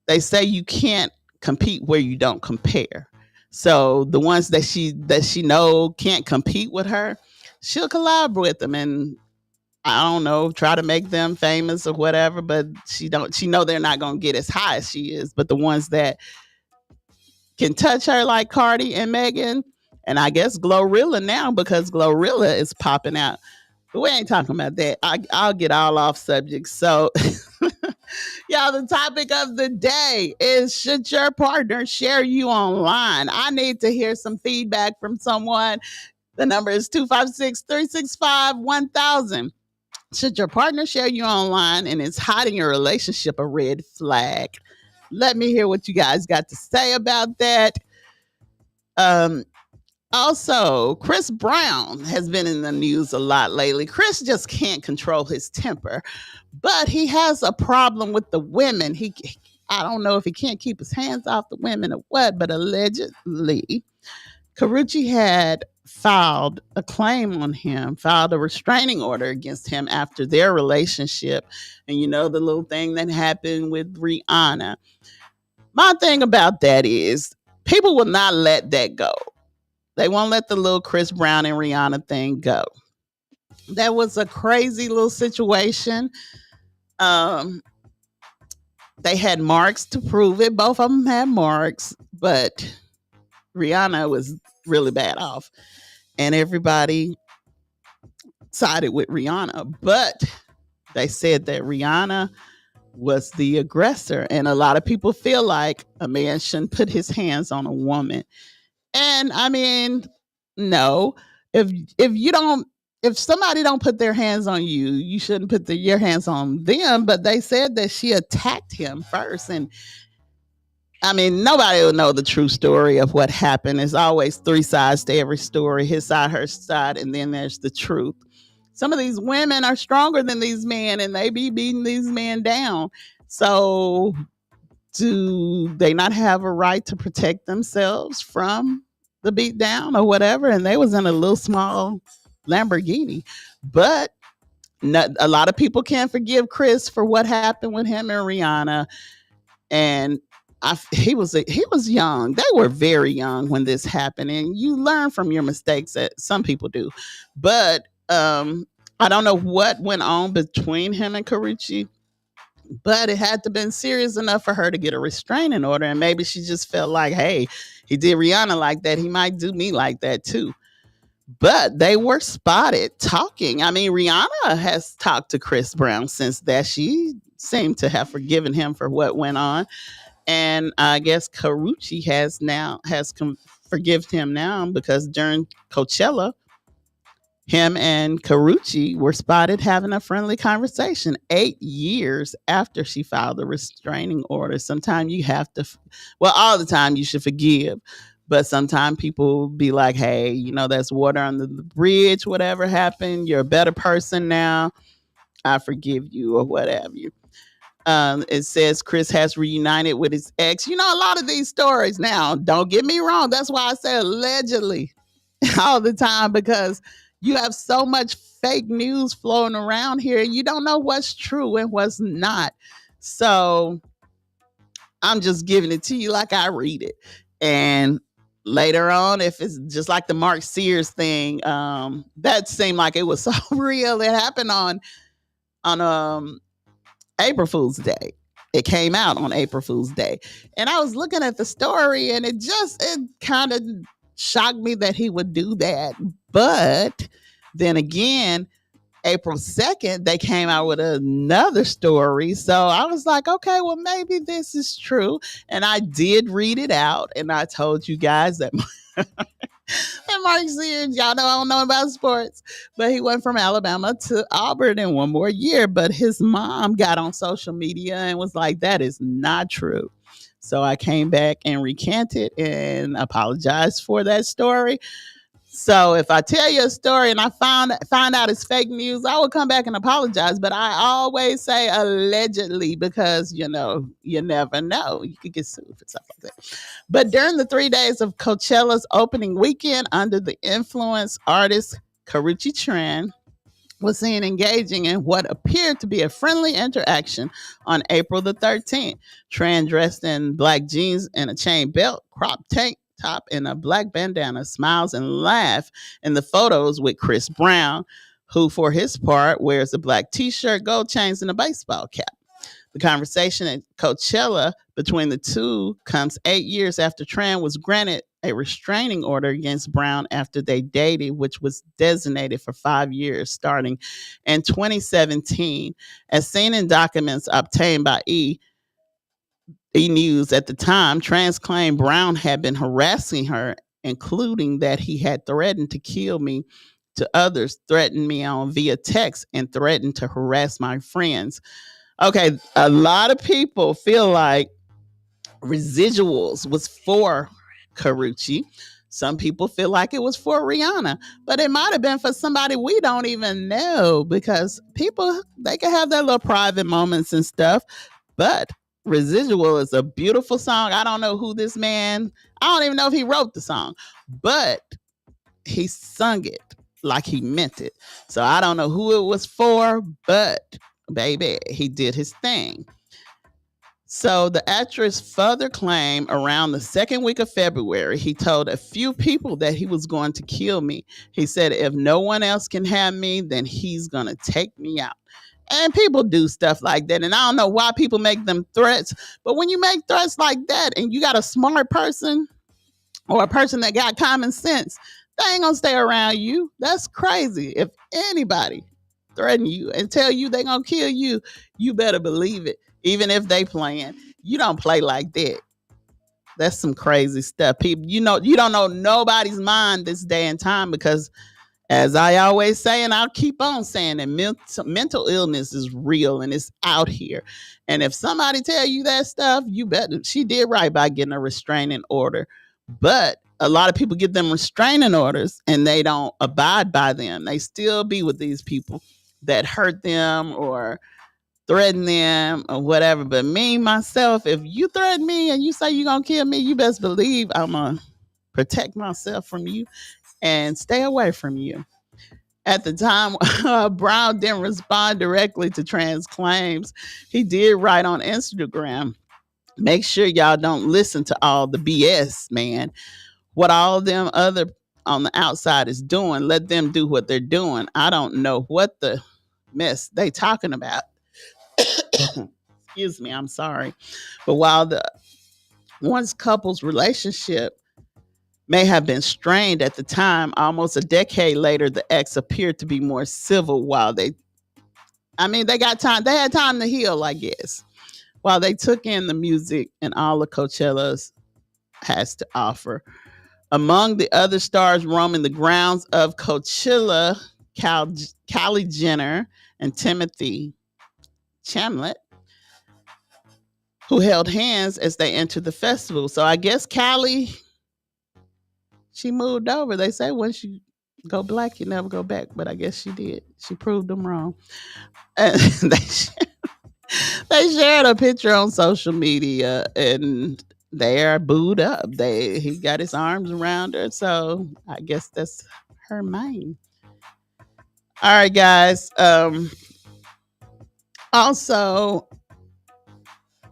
They say you can't compete where you don't compare. So the ones that she know can't compete with her, she'll collab with them, and I don't know, try to make them famous or whatever. But she know they're not gonna get as high as she is. But the ones that can touch her, like Cardi and Megan, and I guess Glorilla now, because Glorilla is popping out. But we ain't talking about that. I'll get all off subject. So, y'all, the topic of the day is, should your partner share you online? I need to hear some feedback from someone. The number is 256-365-1000. Should your partner share you online, and is hiding your relationship a red flag? Let me hear what you guys got to say about that. Also, Chris Brown has been in the news a lot lately. Chris just can't control his temper, but he has a problem with the women. I don't know if he can't keep his hands off the women or what, but allegedly, Karrueche had filed a claim on him, filed a restraining order against him after their relationship. And the little thing that happened with Rihanna. My thing about that is, people will not let that go. They won't let the little Chris Brown and Rihanna thing go. That was a crazy little situation. They had marks to prove it. Both of them had marks, but Rihanna was really bad off, and everybody sided with Rihanna. But they said that Rihanna was the aggressor, and a lot of people feel like a man shouldn't put his hands on a woman. And no, if somebody don't put their hands on you, you shouldn't put your hands on them. But they said that she attacked him first, and nobody will know the true story of what happened. There's always three sides to every story: his side, her side, and then there's the truth. Some of these women are stronger than these men, and they be beating these men down. So do they not have a right to protect themselves from the beat down or whatever? And they was in a little small Lamborghini. But a lot of people can't forgive Chris for what happened with him and Rihanna. And he was young. They were very young when this happened, and you learn from your mistakes. That some people do. But I don't know what went on between him and Karrueche, but it had to been serious enough for her to get a restraining order. And maybe she just felt like, hey, he did Rihanna like that, he might do me like that too. But they were spotted talking. I mean, Rihanna has talked to Chris Brown since that. She seemed to have forgiven him for what went on. And I guess Karrueche has forgiven him now, because during Coachella, him and Karrueche were spotted having a friendly conversation 8 years after she filed a restraining order. Sometimes you have to, well, all the time you should forgive, but sometimes people be like, hey, that's water under the bridge, whatever happened. You're a better person now. I forgive you, or whatever. It says Chris has reunited with his ex. A lot of these stories now, don't get me wrong. That's why I say allegedly all the time, because you have so much fake news flowing around here, and you don't know what's true and what's not. So I'm just giving it to you like I read it. And later on, if it's just like the Mark Sears thing, that seemed like it was so real. It happened on April Fool's Day. It came out on April Fool's Day. And I was looking at the story, and it kind of shocked me that he would do that. But then again, April 2nd, they came out with another story. So I was like, okay, well, maybe this is true. And I did read it out, and I told you guys that and Mark Sears, y'all know I don't know about sports, but he went from Alabama to Auburn in one more year. But his mom got on social media and was like, that is not true. So I came back and recanted and apologized for that story. So if I tell you a story and I find out it's fake news, I will come back and apologize. But I always say allegedly, because, you never know. You could get sued for stuff like that. But during the 3 days of Coachella's opening weekend, under the influence, artist Karrueche Tran was seen engaging in what appeared to be a friendly interaction on April the 13th. Tran, dressed in black jeans and a chain belt, crop tank top, and a black bandana, smiles and laughs in the photos with Chris Brown, who for his part wears a black t-shirt, gold chains, and a baseball cap. The conversation at Coachella between the two comes 8 years after Tran was granted a restraining order against Brown after they dated, which was designated for 5 years starting in 2017. As seen in documents obtained by E! News at the time, Tran claimed Brown had been harassing her, including that he had threatened to kill me to others, threatened me on via text, and threatened to harass my friends. Okay, a lot of people feel like Residuals was for Karrueche. Some people feel like it was for Rihanna, but it might have been for somebody we don't even know, because people, they can have their little private moments and stuff. But Residual is a beautiful song. I don't know who this man, I don't even know if he wrote the song, but he sung it like he meant it. So I don't know who it was for, but baby, he did his thing. So the actress further claimed around the second week of February, he told a few people that he was going to kill me. He said, if no one else can have me, then he's going to take me out. And people do stuff like that. And I don't know why people make them threats. But when you make threats like that and you got a smart person or a person that got common sense, they ain't going to stay around you. That's crazy. If anybody threaten you and tell you they going to kill you, you better believe it. Even if they playing, you don't play like that. That's some crazy stuff. People, you don't know nobody's mind this day and time, because as I always say, and I'll keep on saying, that mental illness is real and it's out here. And if somebody tell you that stuff, you better, she did right by getting a restraining order. But a lot of people get them restraining orders and they don't abide by them. They still be with these people that hurt them or threaten them or whatever. But me, myself, if you threaten me and you say you're going to kill me, you best believe I'm going to protect myself from you and stay away from you. At the time, Brown didn't respond directly to Tran's claims. He did write on Instagram, make sure y'all don't listen to all the BS, man. What all them other on the outside is doing, let them do what they're doing. I don't know what the mess they talking about. Excuse me, I'm sorry. But while the once couple's relationship may have been strained at the time, almost a decade later, the ex appeared to be more civil while they got time. They had time to heal, I guess, while they took in the music and all the Coachella's has to offer. Among the other stars roaming the grounds of Coachella, Kylie Jenner and Timothy Chalamet, who held hands as they entered the festival. So I guess Kylie, she moved over. They say once you go black, you never go back. But I guess she did. She proved them wrong. And they shared a picture on social media, and they are booed up. He got his arms around her. So I guess that's her main. All right, guys. Also,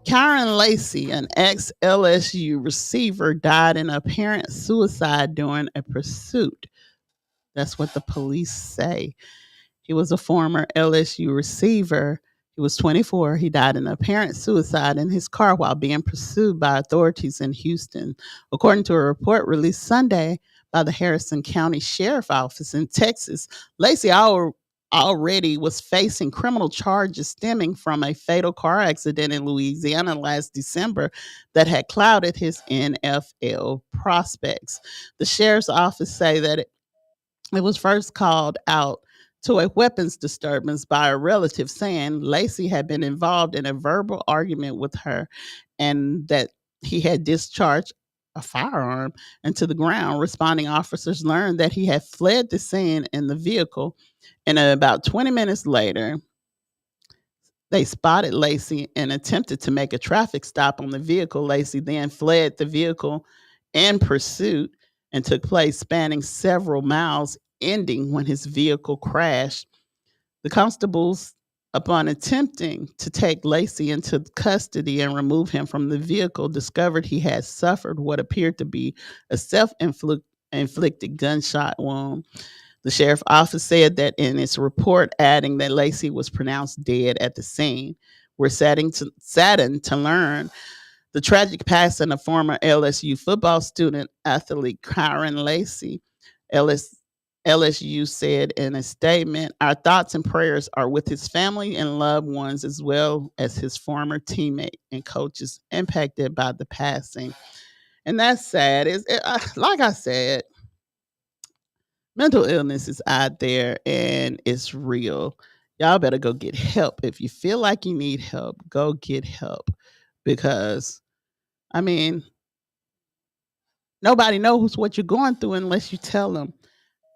Karen Lacey, an ex-LSU receiver, died in apparent suicide during a pursuit. That's what the police say. He was a former LSU receiver. He was 24. He died in apparent suicide in his car while being pursued by authorities in Houston. According to a report released Sunday by the Harrison County Sheriff Office in Texas, Lacey already was facing criminal charges stemming from a fatal car accident in Louisiana last December that had clouded his NFL prospects. The sheriff's office say that it was first called out to a weapons disturbance by a relative, saying Lacey had been involved in a verbal argument with her and that he had discharged a firearm into the ground. Responding officers learned that he had fled the scene in the vehicle, and about 20 minutes later, they spotted Lacey and attempted to make a traffic stop on the vehicle. Lacey then fled the vehicle in pursuit and took place spanning several miles, ending when his vehicle crashed. The constables, upon attempting to take Lacey into custody and remove him from the vehicle, discovered he had suffered what appeared to be a self-inflicted gunshot wound. The sheriff's office said that in its report, adding that Lacey was pronounced dead at the scene. We're saddened to learn the tragic passing of former LSU football student athlete Karen Lacey. LSU said in a statement, "Our thoughts and prayers are with his family and loved ones, as well as his former teammate and coaches impacted by the passing." And that's sad. Like I said, mental illness is out there and it's real. Y'all better go get help. If you feel like you need help, go get help, because nobody knows what you're going through unless you tell them.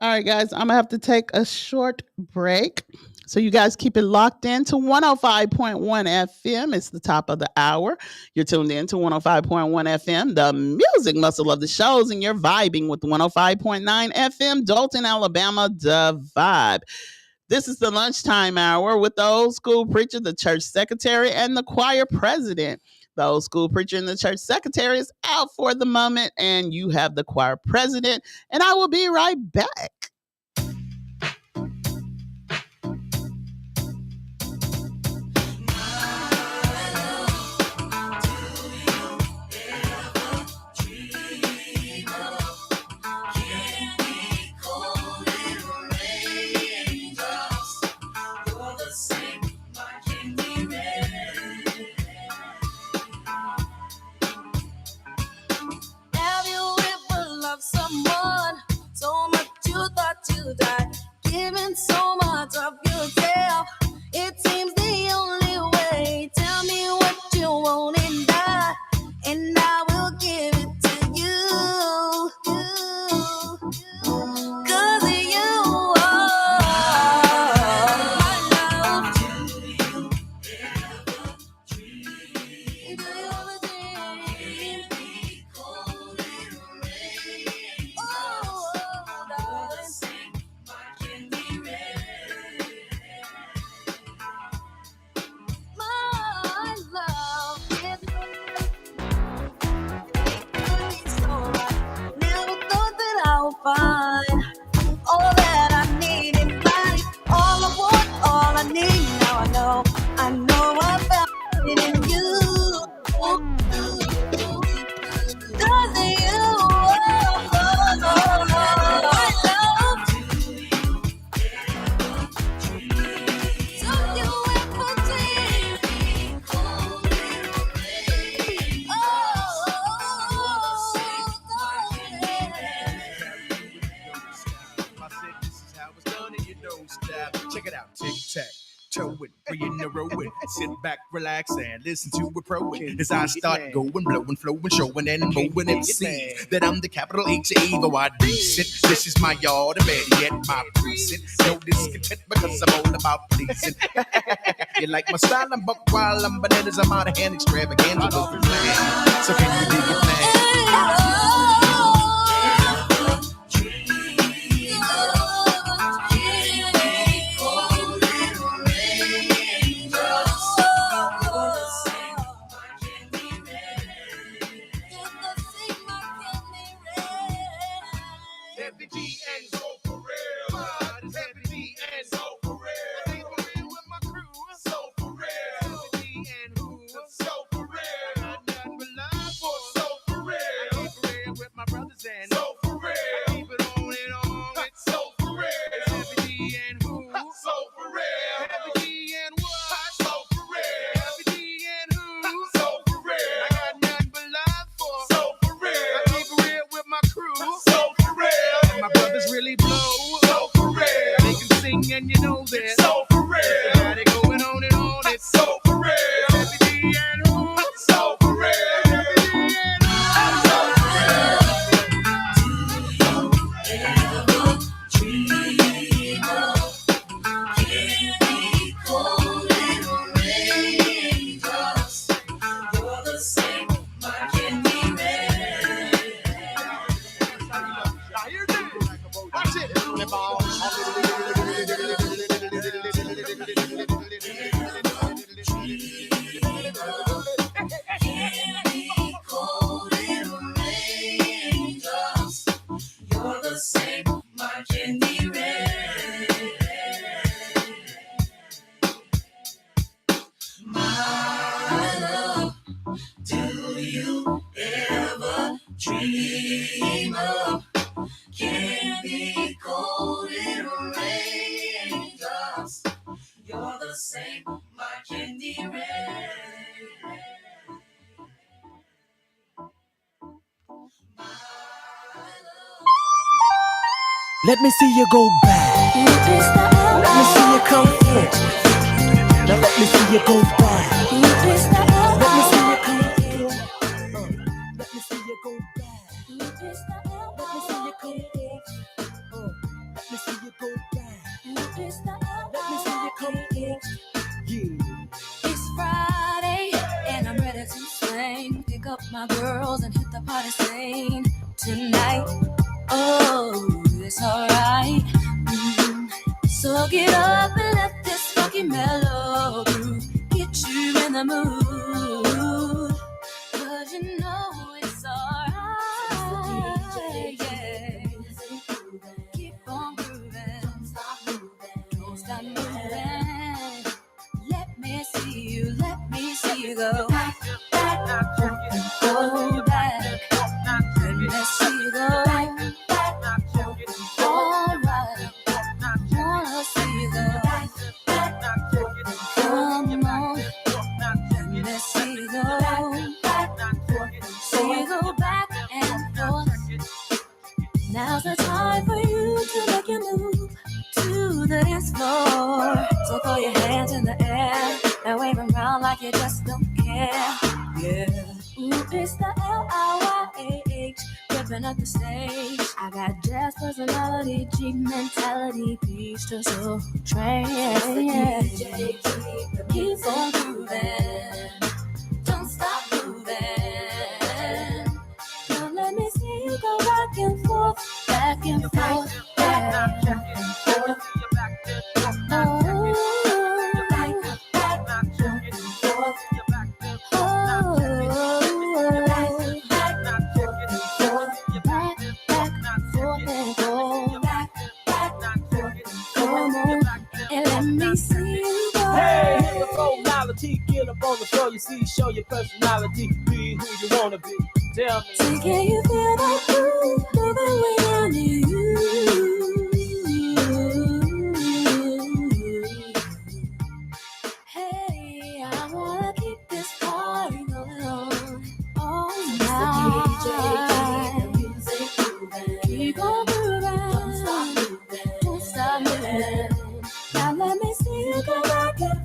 All right, guys, I'm going to have to take a short break. So you guys keep it locked in to 105.1 FM. It's the top of the hour. You're tuned in to 105.1 FM, the music muscle of the shows, and you're vibing with 105.9 FM, Dalton, Alabama, the vibe. This is the lunchtime hour with the old school preacher, the church secretary, and the choir president. The old school preacher and the church secretary is out for the moment, and you have the choir president, and I will be right back. Someone so much you thought show it, we in the row it. Sit back, relax, and listen to a pro as I start going, blowing, flowing, showing, and moving MCs that I'm the capital H-A-V-O-I decent. This is my yard, and better yet, my precinct. No discontent because I'm all about pleasing. You like my style? I'm buck wild, I'm bananas, I'm out of hand, extravaganza. So can you dig it now? And you know that. So for real. Got it going on and on. It's so for real. Heavy D and who? So for real. Heavy D and who? So for real. Do you ever dream of candy cold little raindrops? You're the same, my candy red. Now here's it. Watch it. You're the same, my candy red. My love, do you ever dream of candy cold little raindrops? You're the same, my candy red. Let me see you go back. Let me see you come in. Now let me see you go back. Let me see you come in. Let me see you go back. Let me see you come in. Let me see you go back. Let me see you come in. Yeah. It's Friday and I'm ready to sing. Pick up my girls and hit the party scene tonight. Oh, it's alright. So get up and let this funky mellow groove get you in the mood. 'Cause you know it's alright. Yeah. Keep on grooving. Don't stop moving. Let me see you go back, back, go back. Let me see you go back. Now's the time for you to make your move to the dance floor. So throw your hands in the air and wave them around like you just don't care. Yeah. Ooh, it's the L-I-Y-A-H, ripping up the stage. I got jazz personality, G mentality, peach to soul train. Keep on grooving, don't stop moving. Now let me see you go back and forth, back and forth, back and forth. Get up on the floor, you see, show your personality, be who you wanna be. Tell me. So can you feel that groove moving within you? Hey, I wanna keep this party going on all night. Keep on moving, don't stop moving. Now let me see you go back and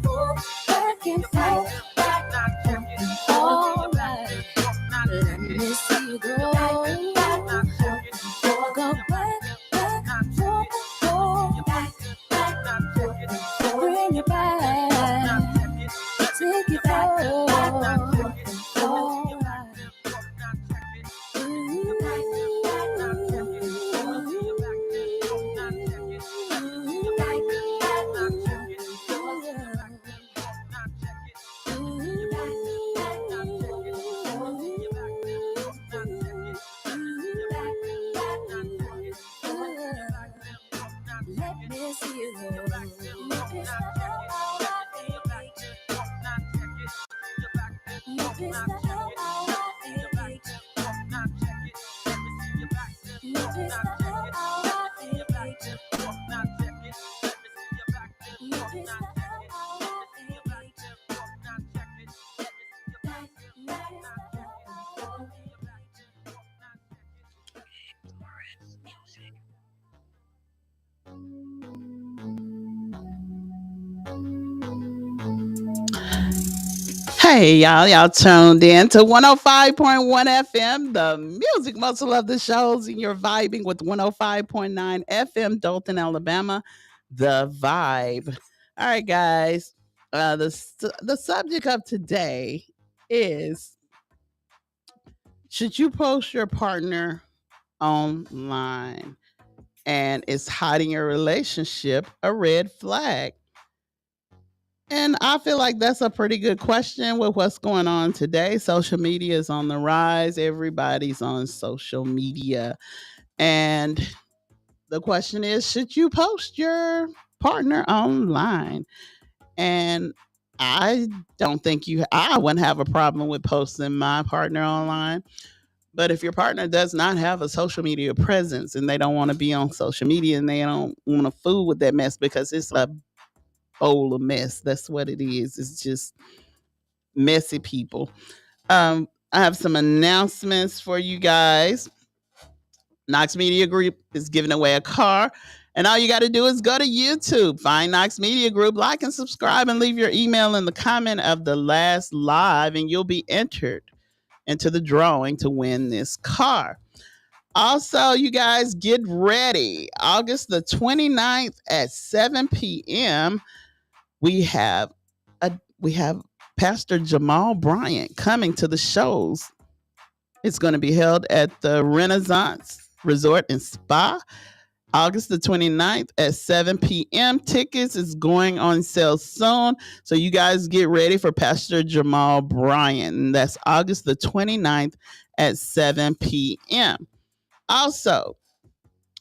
Hey, y'all tuned in to 105.1 FM, the music muscle of the shows, and you're vibing with 105.9 FM, Dothan, Alabama, the vibe. All right, guys. The subject of today is, should you post your partner online? And is hiding your relationship a red flag? And I feel like that's a pretty good question with what's going on today. Social media is on the rise. Everybody's on social media. And the question is, should you post your partner online? And I don't think I wouldn't have a problem with posting my partner online. But if your partner does not have a social media presence and they don't want to be on social media and they don't want to fool with that mess, because it's a bowl of mess. That's what it is. It's just messy people. I have some announcements for you guys. Knox Media Group is giving away a car. And all you got to do is go to YouTube, find Knox Media Group, like and subscribe, and leave your email in the comment of the last live, and you'll be entered into the drawing to win this car. Also, you guys get ready. August the 29th at 7 p.m. we have Pastor Jamal Bryant coming to the shows. It's going to be held at the Renaissance Resort and Spa, August the 29th at 7 p.m. Tickets is going on sale soon. So you guys get ready for Pastor Jamal Bryant. And that's August the 29th at 7 p.m. Also,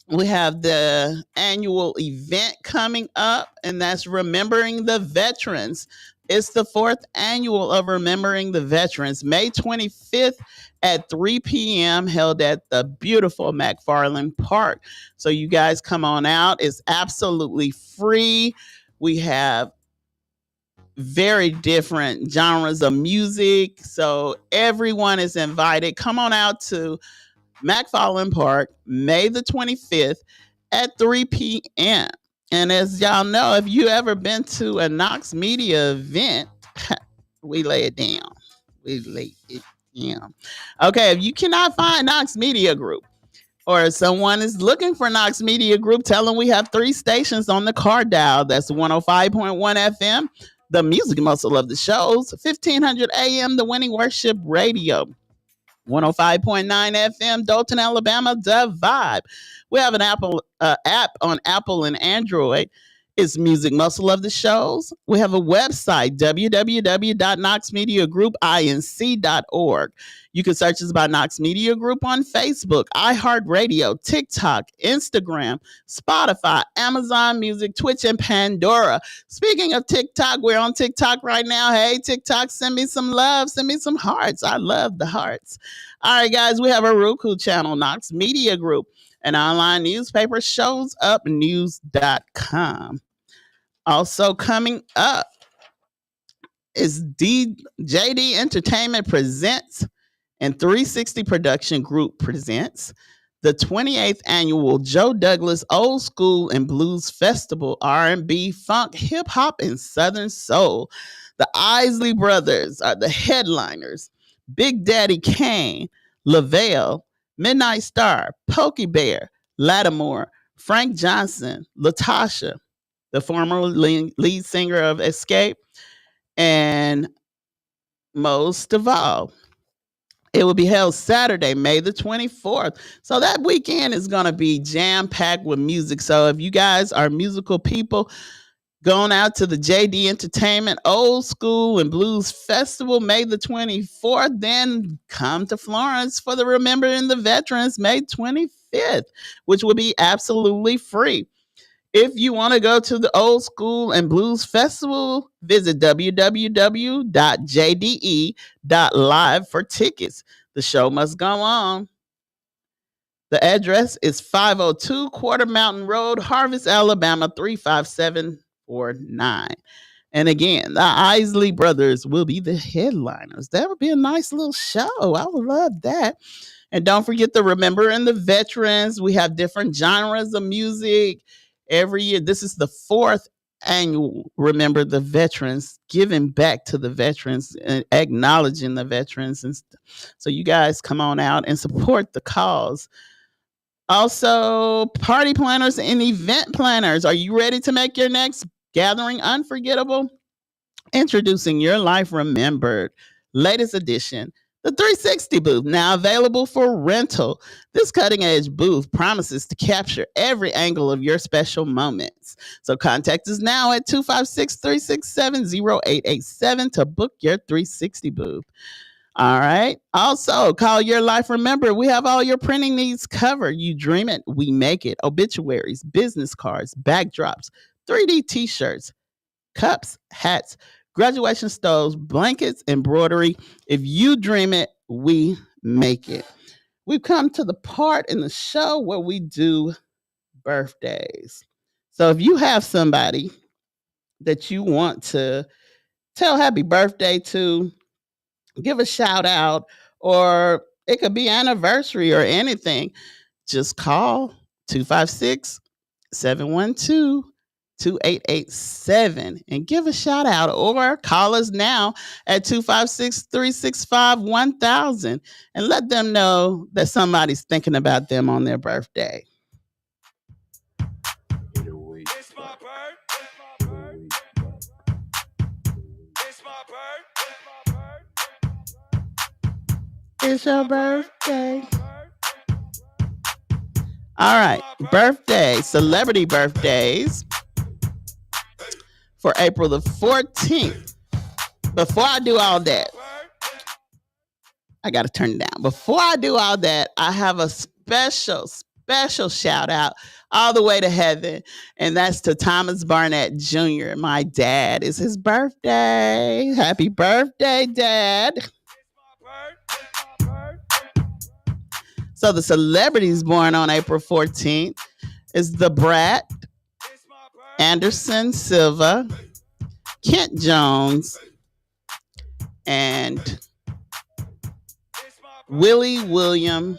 we have the annual event coming up, and that's Remembering the Veterans. It's the 4th annual of Remembering the Veterans, May 25th at 3 p.m. held at the beautiful McFarland Park. So you guys come on out. It's absolutely free. We have very different genres of music. So everyone is invited. Come on out to McFarland Park, May the 25th at 3 p.m. And as y'all know, if you ever been to a Knox Media event, we lay it down. We lay it down. Okay, if you cannot find Knox Media Group, or someone is looking for Knox Media Group, tell them we have 3 stations on the car dial. That's 105.1 FM, the music muscle of the shows, 1500 AM, the Winning Worship Radio, 105.9 FM, Dothan, Alabama, the vibe. We have an app on Apple and Android. It's Music Muscle of the Shows. We have a website, www.knoxmediagroupinc.org. You can search us by Knox Media Group on Facebook, iHeartRadio, TikTok, Instagram, Spotify, Amazon Music, Twitch, and Pandora. Speaking of TikTok, we're on TikTok right now. Hey, TikTok, send me some love. Send me some hearts. I love the hearts. All right, guys, we have a Roku channel, Knox Media Group. An online newspaper, showsupnews.com. Also coming up is JD Entertainment presents and 360 Production Group presents the 28th annual Joe Douglas Old School and Blues Festival, R&B, funk, hip hop, and Southern soul. The Isley Brothers are the headliners. Big Daddy Kane, Lavelle, Midnight Star, Pokey Bear, Lattimore, Frank Johnson, Latasha, the former lead singer of Escape, and most of all, it will be held Saturday, May the 24th. So that weekend is going to be jam-packed with music. So if you guys are musical people, going out to the JD Entertainment Old School and Blues Festival, May the 24th, then come to Florence for the Remembering the Veterans, May 25th, which will be absolutely free. If you want to go to the Old School and Blues Festival, visit www.jde.live for tickets. The show must go on. The address is 502 Quarter Mountain Road, Harvest, Alabama 35749. And again, the Isley Brothers will be the headliners. That would be a nice little show. I would love that. And don't forget the Remembering the Veterans. We have different genres of music every year. This is the 4th annual Remember the Veterans, giving back to the veterans and acknowledging the veterans. And so you guys come on out and support the cause. Also, party planners and event planners. Are you ready to make your next gathering unforgettable? Introducing Your Life Remembered, latest edition, the 360 booth, now available for rental. This cutting edge booth promises to capture every angle of your special moments. So contact us now at 256-367-0887 to book your 360 booth. All right. Also, call Your Life Remember. We have all your printing needs covered. You dream it, we make it. Obituaries, business cards, backdrops, 3D t-shirts, cups, hats, graduation stoves, blankets, embroidery. If you dream it, we make it. We've come to the part in the show where we do birthdays. So if you have somebody that you want to tell happy birthday to, give a shout out, or it could be anniversary or anything, just call 256-712-2887 and give a shout out, or call us now at 256-365-1000 and let them know that somebody's thinking about them on their birthday. It's my birthday. It's my birthday. It's your birthday. All right, birthday, celebrity birthdays for April the 14th. Before I do all that, I got to turn it down. Before I do all that, I have a special shout out all the way to heaven, and that's to Thomas Barnett Jr., my dad. It's his birthday. Happy birthday, Dad. So the celebrities born on April 14th is the Brat, Anderson Silva, Kent Jones, and Willie William.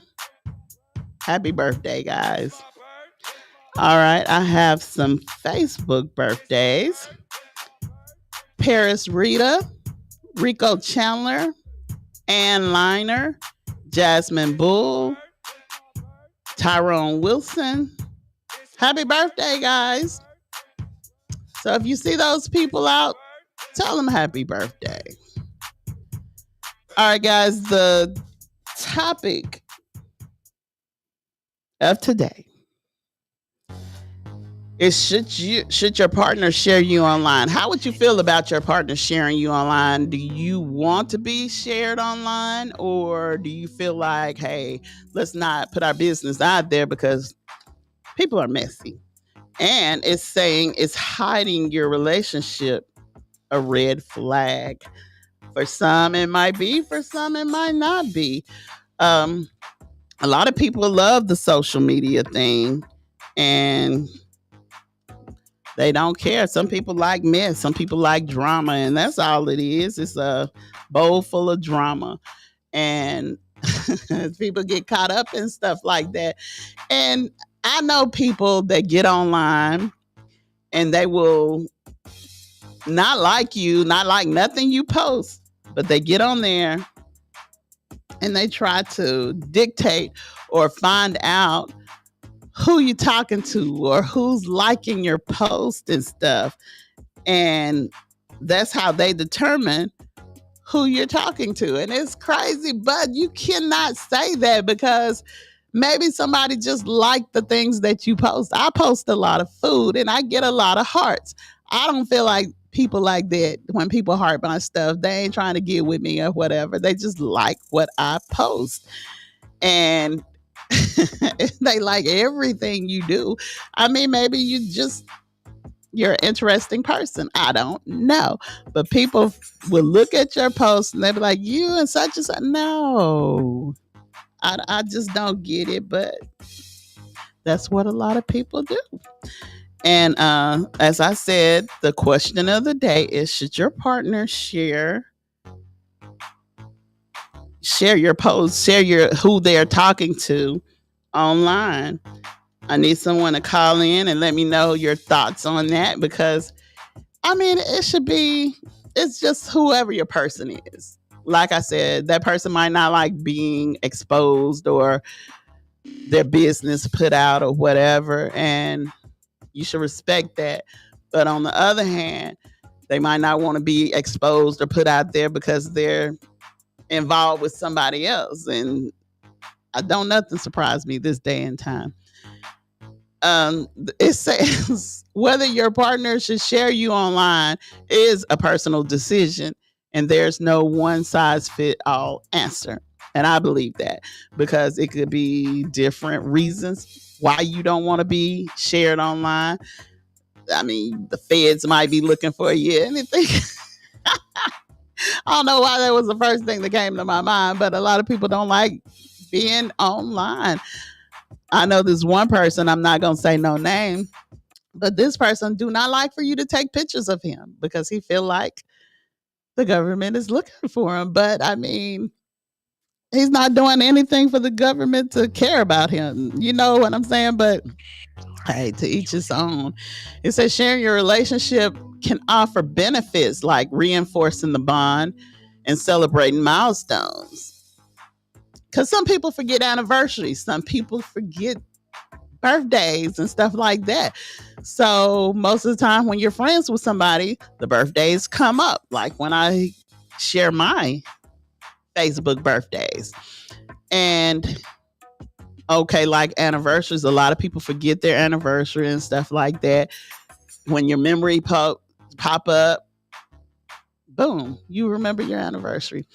Happy birthday, guys. All right, I have some Facebook birthdays. Paris Rita, Rico Chandler, Ann Liner, Jasmine Bull, Tyrone Wilson. Happy birthday, guys. So if you see those people out, tell them happy birthday. All right, guys, the topic of today is should your partner share you online? How would you feel about your partner sharing you online? Do you want to be shared online, or do you feel like, hey, let's not put our business out there because people are messy? And it's saying it's hiding your relationship, a red flag. For some it might be, for some it might not be. A lot of people love the social media thing, and they don't care. Some people like mess. Some people like drama, and that's all it is. It's a bowl full of drama, and people get caught up in stuff like that. And I know people that get online and they will not like you, not like nothing you post, but they get on there and they try to dictate or find out who you talking to or who's liking your post and stuff. And that's how they determine who you're talking to. And it's crazy, but you cannot say that, because maybe somebody just liked the things that you post. I post a lot of food and I get a lot of hearts. I don't feel like people like that. When people heart my stuff, they ain't trying to get with me or whatever. They just like what I post. And they like everything you do. I mean, maybe you're an interesting person. I don't know. But people will look at your post and they'll be like, you and such and such. No, I just don't get it, but that's what a lot of people do. And as I said, the question of the day is, should your partner share your posts, share your who they're talking to online? I need someone to call in and let me know your thoughts on that, because I mean, it's just whoever your person is. Like I said, that person might not like being exposed or their business put out or whatever, and you should respect that. But on the other hand, they might not want to be exposed or put out there because they're involved with somebody else. And I don't nothing surprise me this day and time. It says whether your partner should share you online is a personal decision, and there's no one size fit all answer. And I believe that, because it could be different reasons why you don't want to be shared online. I mean, the feds might be looking for you, anything. I don't know why that was the first thing that came to my mind, but a lot of people don't like being online. I know this one person, I'm not going to say no name, but this person do not like for you to take pictures of him because he feel like the government is looking for him. But I mean, he's not doing anything for the government to care about him. You know what I'm saying? But hey, to each his own. It says sharing your relationship can offer benefits like reinforcing the bond and celebrating milestones. Because some people forget anniversaries, some people forget birthdays and stuff like that. So most of the time when you're friends with somebody, the birthdays come up. Like when I share my Facebook birthdays. And okay, like anniversaries, a lot of people forget their anniversary and stuff like that. When your memory pop up, boom, you remember your anniversary.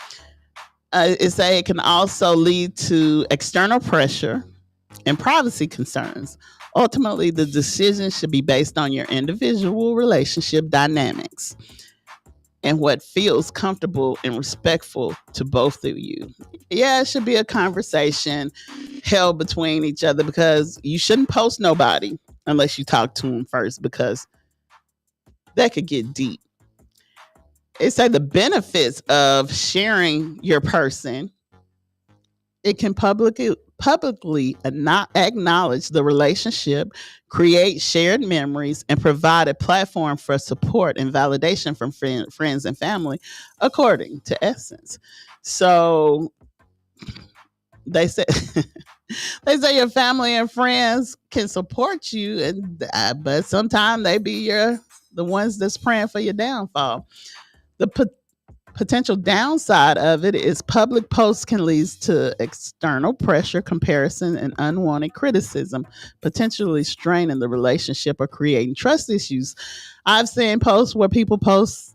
It can also lead to external pressure and privacy concerns. Ultimately, the decision should be based on your individual relationship dynamics and what feels comfortable and respectful to both of you. Yeah, it should be a conversation held between each other, because you shouldn't post nobody unless you talk to them first, because that could get deep. It said the benefits of sharing your person. It can publicly acknowledge the relationship, create shared memories, and provide a platform for support and validation from friends and family, according to Essence. So they say your family and friends can support you, and but sometimes they be the ones that's praying for your downfall. The potential downside of it is public posts can lead to external pressure, comparison, and unwanted criticism, potentially straining the relationship or creating trust issues. I've seen posts where people post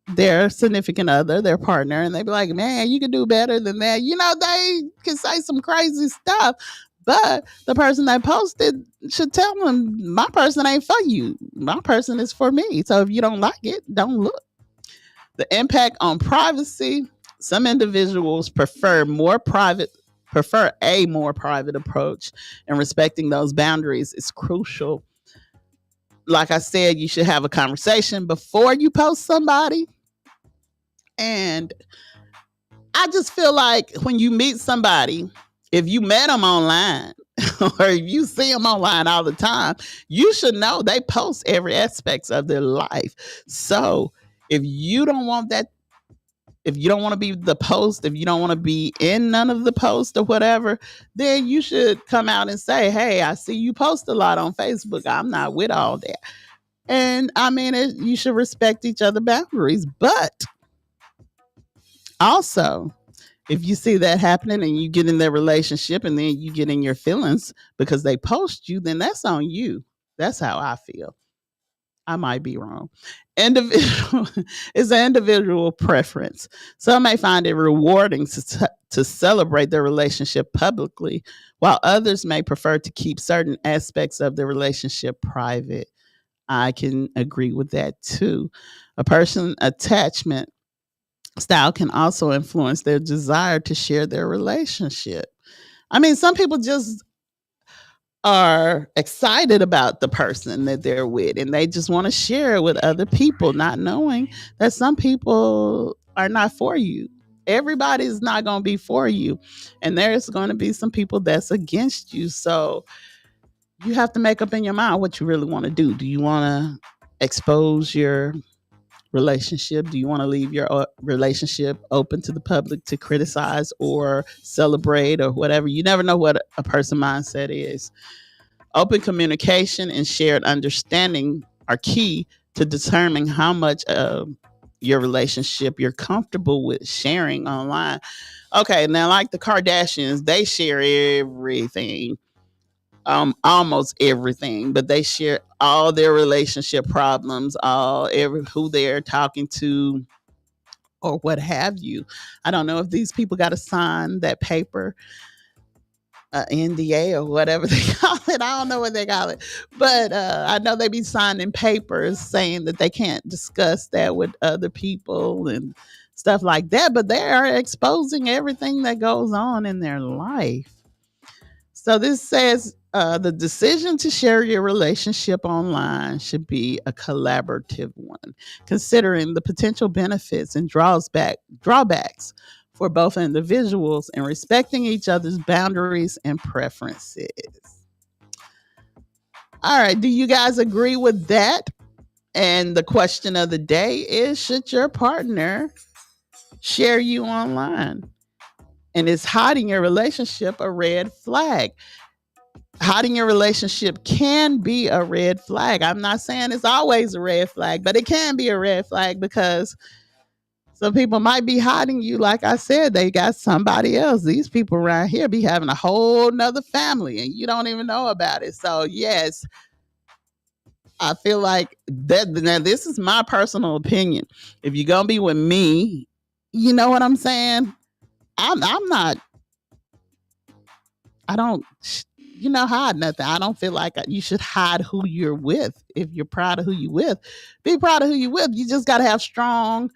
their significant other, their partner, and they be like, man, you can do better than that. You know, they can say some crazy stuff, but the person that posted should tell them, my person ain't for you. My person is for me. So if you don't like it, don't look. The impact on privacy. Some individuals prefer a more private approach, and respecting those boundaries is crucial. Like I said, you should have a conversation before you post somebody. And I just feel like when you meet somebody, if you met them online or if you see them online all the time, you should know they post every aspect of their life. So if you don't want that, if you don't want to be the post, if you don't want to be in none of the posts or whatever, then you should come out and say, hey, I see you post a lot on Facebook. I'm not with all that. And I mean, you should respect each other's boundaries. But also, if you see that happening and you get in their relationship and then you get in your feelings because they post you, then that's on you. That's how I feel. I might be wrong. It's an individual preference. Some may find it rewarding to celebrate their relationship publicly, while others may prefer to keep certain aspects of the relationship private. I can agree with that too. A person's attachment style can also influence their desire to share their relationship. I mean, some people just are excited about the person that they're with and they just want to share it with other people, not knowing that some people are not for you. Everybody's not going to be for you, and there's going to be some people that's against you. So you have to make up in your mind what you really want to do. Do you want to expose your relationship? Do you want to leave your relationship open to the public to criticize or celebrate or whatever? You never know what a person mindset is. Open communication and shared understanding are key to determining how much of your relationship you're comfortable with sharing online. Okay, now like the Kardashians, they share everything, almost everything, but they share all their relationship problems, who they're talking to, or what have you. I don't know if these people got to sign that paper, NDA or whatever they call it. I don't know what they call it, but I know they be signing papers saying that they can't discuss that with other people and stuff like that. But they are exposing everything that goes on in their life. So this says the decision to share your relationship online should be a collaborative one, considering the potential benefits and drawbacks for both individuals and respecting each other's boundaries and preferences. All right, do you guys agree with that? And the question of the day is, should your partner share you online? And is hiding your relationship a red flag? Hiding your relationship can be a red flag. I'm not saying it's always a red flag, but it can be a red flag because some people might be hiding you. Like I said, they got somebody else. These people around here be having a whole nother family and you don't even know about it. So yes, I feel like that. Now, this is my personal opinion. If you're going to be with me, you know what I'm saying? I don't hide nothing. I don't feel like you should hide who you're with. If you're proud of who you're with, be proud of who you're with. You just got to have strong,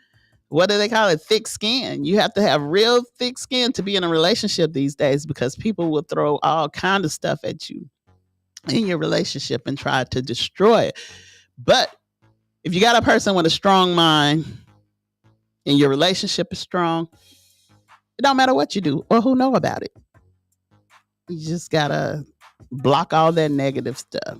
what do they call it? Thick skin. You have to have real thick skin to be in a relationship these days because people will throw all kind of stuff at you in your relationship and try to destroy it. But if you got a person with a strong mind and your relationship is strong, it don't matter what you do or who know about it. You just gotta block all that negative stuff.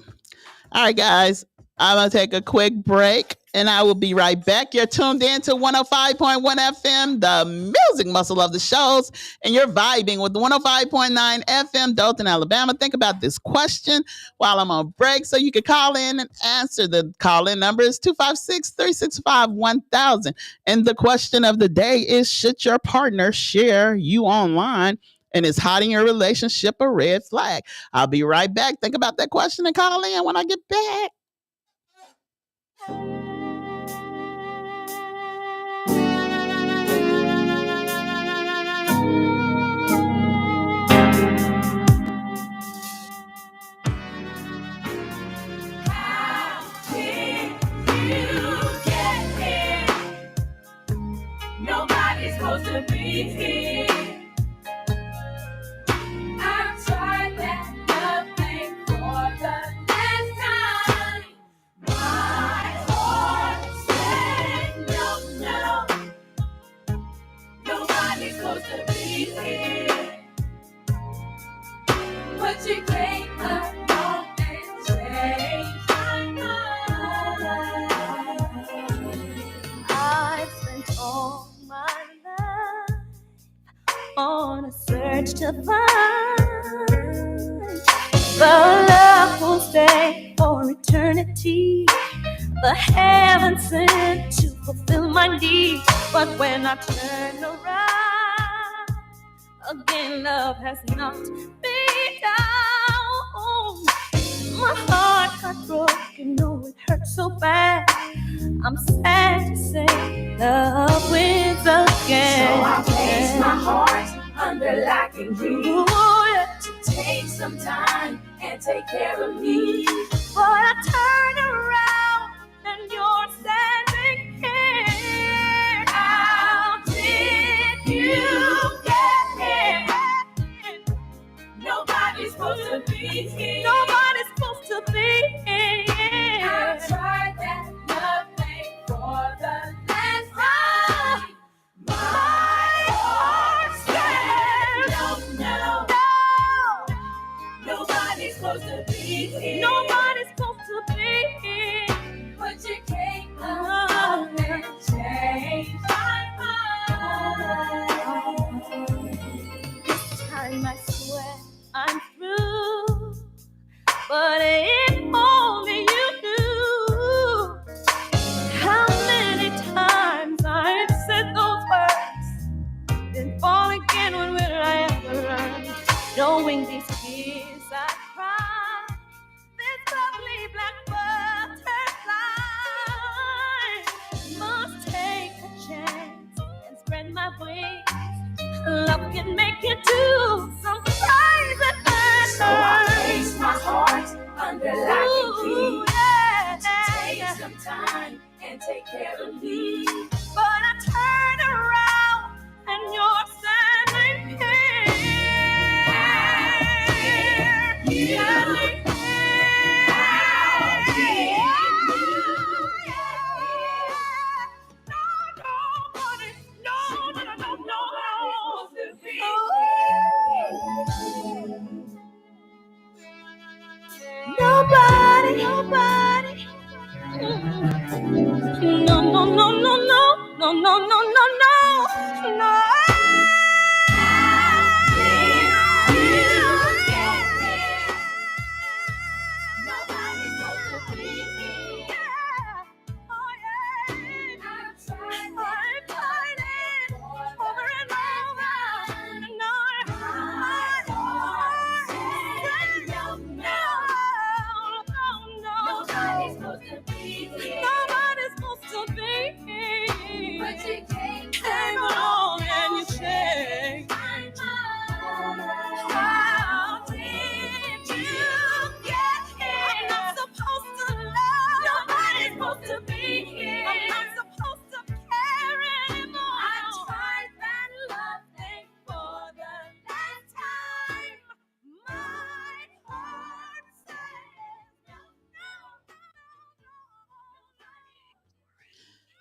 All right, guys, I'm gonna take a quick break and I will be right back. You're tuned in to 105.1 FM, the music muscle of the shows, and you're vibing with the 105.9 FM, Dothan, Alabama. Think about this question while I'm on break so you can call in and answer. The call-in number is 256-365-1000. And the question of the day is, should your partner share you online? And is hiding your relationship a red flag? I'll be right back. Think about that question and call in when I get back. How did you get here? Nobody's supposed to be here. I tried that nothing for the last time. My heart said no, no. Nobody's supposed to be here. But you came along and changed my mind. I've spent all my life on a search to find the love will stay for eternity, the heaven sent to fulfill my needs. But when I turn around again, love has knocked me down. My heart got broken, no, it hurts so bad. I'm sad to say love wins again. So I place my heart under lock and key to take some time and take care of me. But I turn around and you're standing here. How did you get here? But if only you knew how many times I've said those words, then fall again. When will I ever learn? Knowing these tears I cry, this lovely black butterfly must take a chance and spread my wings. Love can make you do some things that So I place my heart under lock and key. Take some time and take care of me. But I turn around and you're standing here. Standing Nobody. No, no, no, no, no, no, no, no, no, no, no. Nobody's supposed to be here. Oh yeah, I'm fighting over and over, and Nobody's supposed to be here. nobody's supposed to be here. But you Came along and you changed. How did you get here? I'm not supposed to love. Nobody's supposed to be here. I'm not supposed to care anymore. I tried that love thing for the last time. My heart says no, no,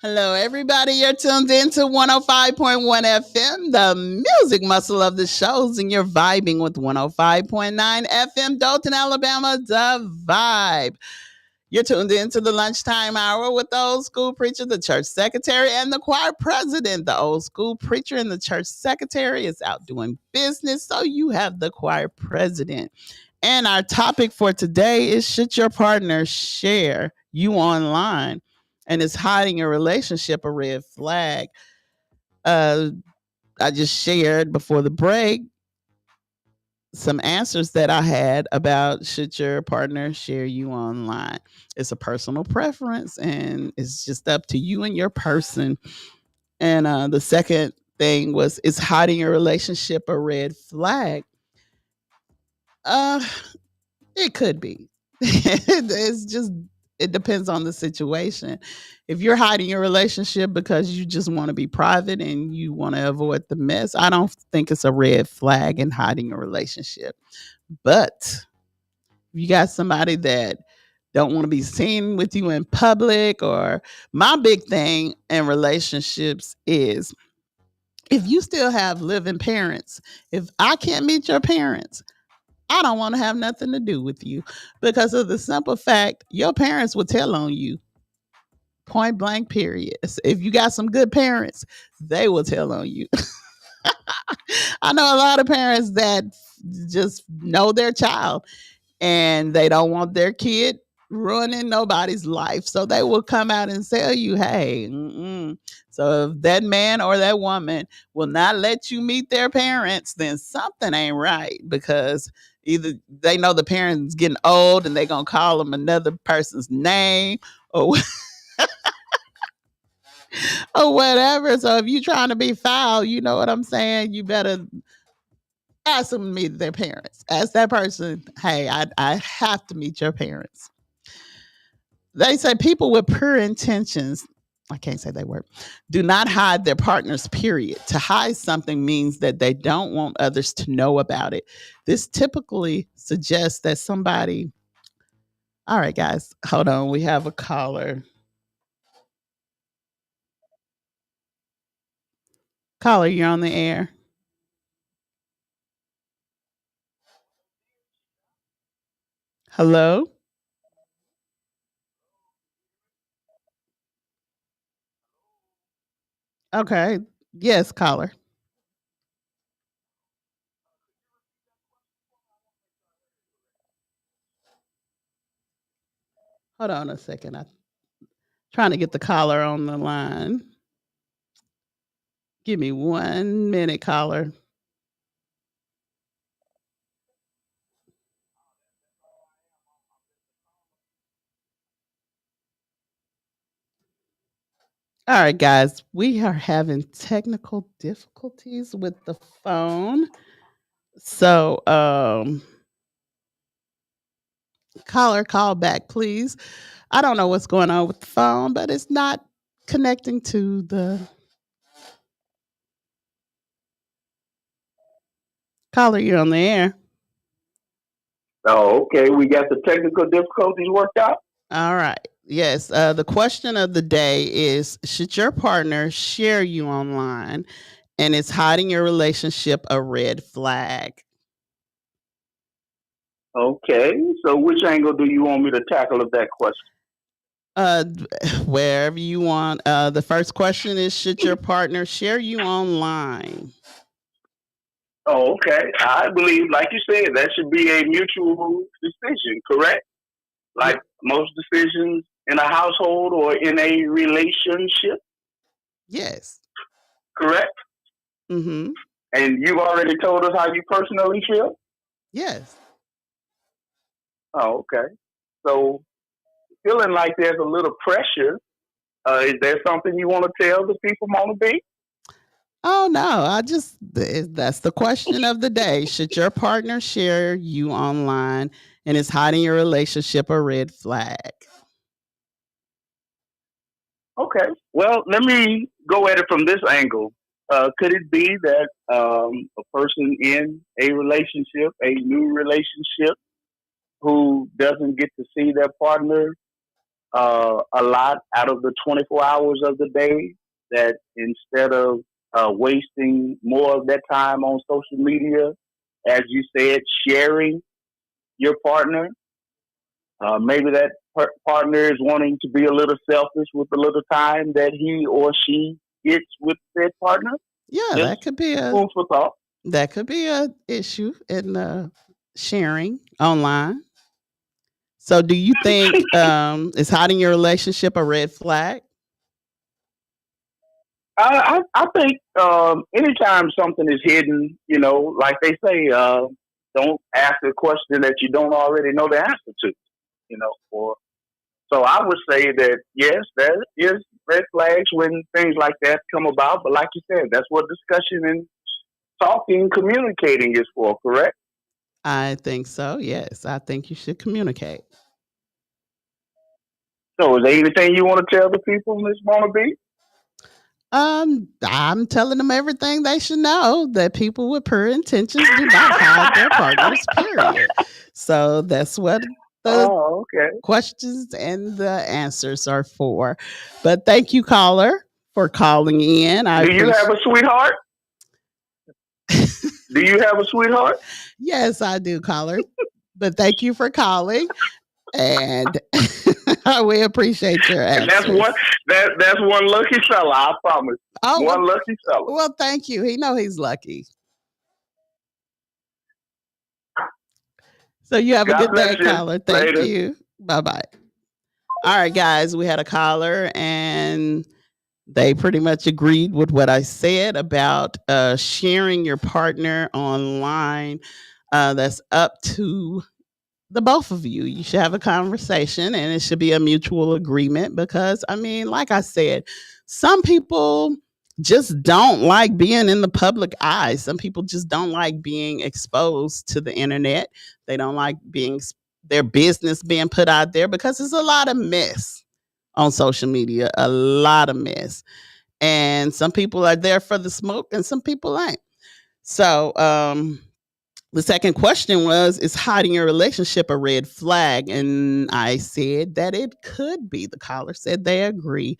Hello, everybody. You're tuned in to 105.1 FM, the music muscle of the shows, and you're vibing with 105.9 FM, Dothan, Alabama, the vibe. You're tuned into the lunchtime hour with the old school preacher, the church secretary, and the choir president. The old school preacher and the church secretary is out doing business, so you have the choir president. And our topic for today is, should your partner share you online and is hiding a relationship a red flag? I just shared before the break some answers that I had about, should your partner share you online. It's a personal preference and it's just up to you and your person. And the second thing was, is hiding a relationship a red flag? It could be. It's just, it depends on the situation. If you're hiding your relationship because you just want to be private and you want to avoid the mess, I don't think it's a red flag in hiding a relationship. But if you got somebody that don't want to be seen with you in public, or my big thing in relationships is, if you still have living parents, if I can't meet your parents, I don't want to have nothing to do with you, because of the simple fact your parents will tell on you. Point blank, period. If you got some good parents, they will tell on you. I know a lot of parents that just know their child and they don't want their kid ruining nobody's life. So they will come out and tell you, hey, so if that man or that woman will not let you meet their parents, then something ain't right, because either they know the parents getting old and they going to call them another person's name, or or whatever. So if you're trying to be foul, you know what I'm saying? You better ask them to meet their parents. Ask that person, hey, I have to meet your parents. They say people with pure intentions, I can't say that word, do not hide their partners, period. To hide something means that they don't want others to know about it. This typically suggests that somebody, all right, guys, hold on. We have a caller. Caller, you're on the air. Hello? Okay. Yes, caller. Hold on a second. I'm trying to get the caller on the line. Give me 1 minute, caller. All right, guys, we are having technical difficulties with the phone. So, caller, call back, please. I don't know what's going on with the phone, but it's not connecting to the caller. You're on the air. Oh, okay. We got the technical difficulties worked out. All right. Yes. The question of the day is: should your partner share you online, and is hiding your relationship a red flag? Okay. So, which angle do you want me to tackle of that question? Wherever you want. The first question is: should your partner share you online? Oh, okay. I believe, like you said, that should be a mutual decision, correct? Like most decisions in a household or in a relationship, Yes. correct? Mm-hmm. And you've already told us how you personally feel? Yes. Oh, okay. So, feeling like there's a little pressure, is there something you want to tell the people want to be? Oh no, that's the question of the day. Should your partner share you online, and is hiding your relationship a red flag? Okay. Well, let me go at it from this angle. Could it be that a person in a relationship, a new relationship, who doesn't get to see their partner a lot out of the 24 hours of the day, that instead of wasting more of that time on social media, as you said, sharing your partner, maybe that partner is wanting to be a little selfish with the little time that he or she gets with their partner. Yeah, Just that could be food for thought. a issue in sharing online. So, do you think is hiding your relationship a red flag? I think anytime something is hidden, like they say, don't ask a question that you don't already know the answer to. Or so I would say that yes, there is red flags when things like that come about. But like you said, that's what discussion and talking, communicating is for. Correct. I think so. Yes, I think you should communicate. So is there anything you want to tell the people, Miss Barnaby? I'm telling them everything they should know, that people with pure intentions do not hide their partners, period. So that's what the Oh, okay. questions and the answers are for. But thank you, caller, for calling in. Do you have a sweetheart? Do you have a sweetheart? Yes, I do, caller. But thank you for calling, and we appreciate your And answers. that's one lucky fella, I promise. Oh, One lucky fella. well, thank you. He know he's lucky. So you have a God good day, bless you. caller. Thank Later. you. Bye-bye. All right, guys, we had a caller and they pretty much agreed with what I said about sharing your partner online. That's up to the both of you. You should have a conversation and it should be a mutual agreement because, I mean, like I said, some people just don't like being in the public eye. Some people just don't like being exposed to the internet. They don't like their business being put out there because there's a lot of mess on social media, a lot of mess. And some people are there for the smoke and some people ain't. So, the second question was, is hiding your relationship a red flag? And I said that it could be. The caller said they agree.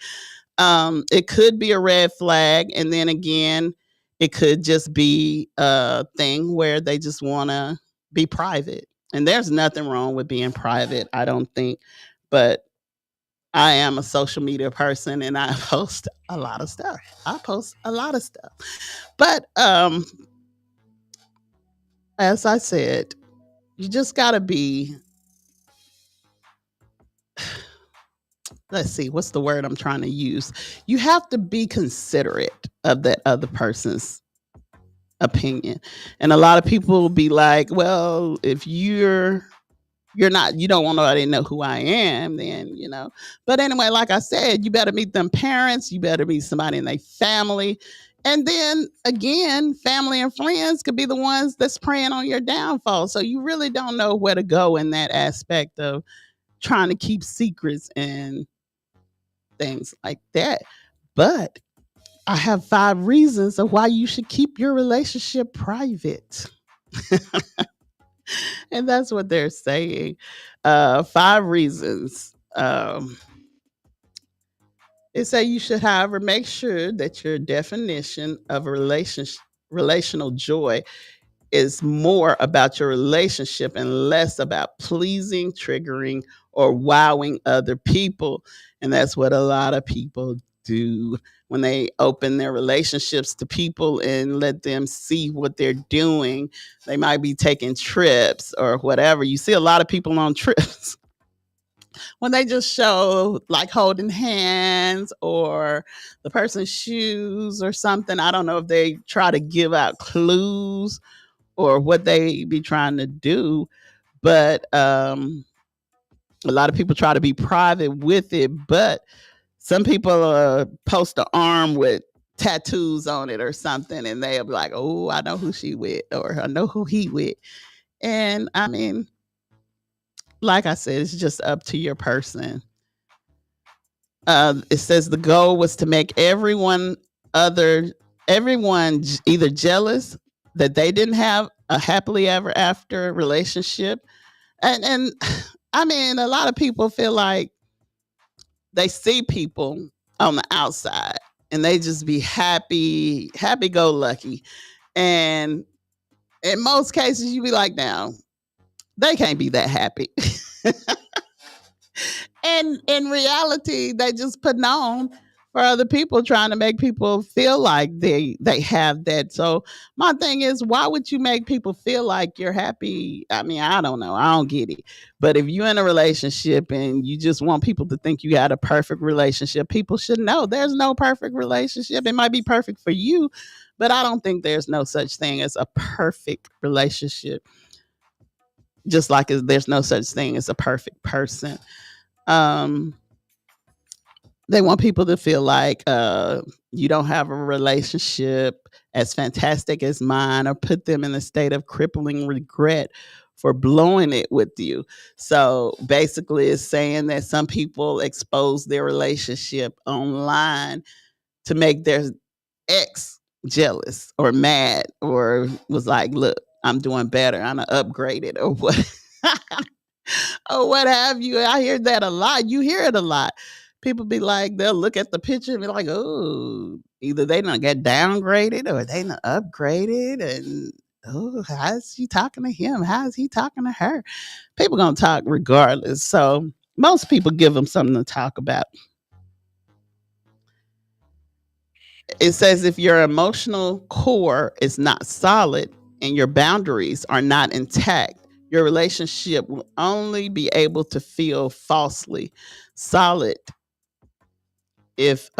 It could be a red flag. And then again, it could just be a thing where they just want to be private. And there's nothing wrong with being private, I don't think. But I am a social media person and I post a lot of stuff. But as I said, you just got to be let's see, what's the word I'm trying to use? You have to be considerate of that other person's opinion. And a lot of people will be like, well, if you're not, you don't want nobody to know who I am, then, you know. But anyway, like I said, you better meet them parents, you better meet somebody in their family. And then again, family and friends could be the ones that's preying on your downfall. So you really don't know where to go in that aspect of trying to keep secrets and things like that. But I have 5 reasons of why you should keep your relationship private. And that's what they're saying. 5 reasons. It say you should, however, make sure that your definition of a relational joy is more about your relationship and less about pleasing, triggering, or wowing other people. And that's what a lot of people do when they open their relationships to people and let them see what they're doing. They might be taking trips or whatever. You see a lot of people on trips when they just show like holding hands or the person's shoes or something. I don't know if they try to give out clues or what they be trying to do, but a lot of people try to be private with it. But some people post an arm with tattoos on it or something, and they'll be like, oh, I know who she with, or I know who he with. And I mean, like I said, it's just up to your person. It says the goal was to make everyone either jealous that they didn't have a happily ever after relationship. And I mean, a lot of people feel like they see people on the outside and they just be happy go lucky. And in most cases, you be like, now, they can't be that happy. And in reality, they just put on for other people, trying to make people feel like they have that. So my thing is, why would you make people feel like you're happy? I mean, I don't know. I don't get it. But if you're in a relationship and you just want people to think you got a perfect relationship, people should know there's no perfect relationship. It might be perfect for you, but I don't think there's no such thing as a perfect relationship. Just like there's no such thing as a perfect person. They want people to feel like you don't have a relationship as fantastic as mine, or put them in a state of crippling regret for blowing it with you. So basically, it's saying that some people expose their relationship online to make their ex jealous or mad, or was like, look, I'm doing better, I'm upgraded, or what. Or what have you. I hear that a lot. You hear it a lot. People be like, they'll look at the picture and be like, oh, either they done get downgraded or they done upgraded. And oh, how's she talking to him? How's he talking to her? People gonna talk regardless. So most people give them something to talk about. It says if your emotional core is not solid and your boundaries are not intact, your relationship will only be able to feel falsely solid if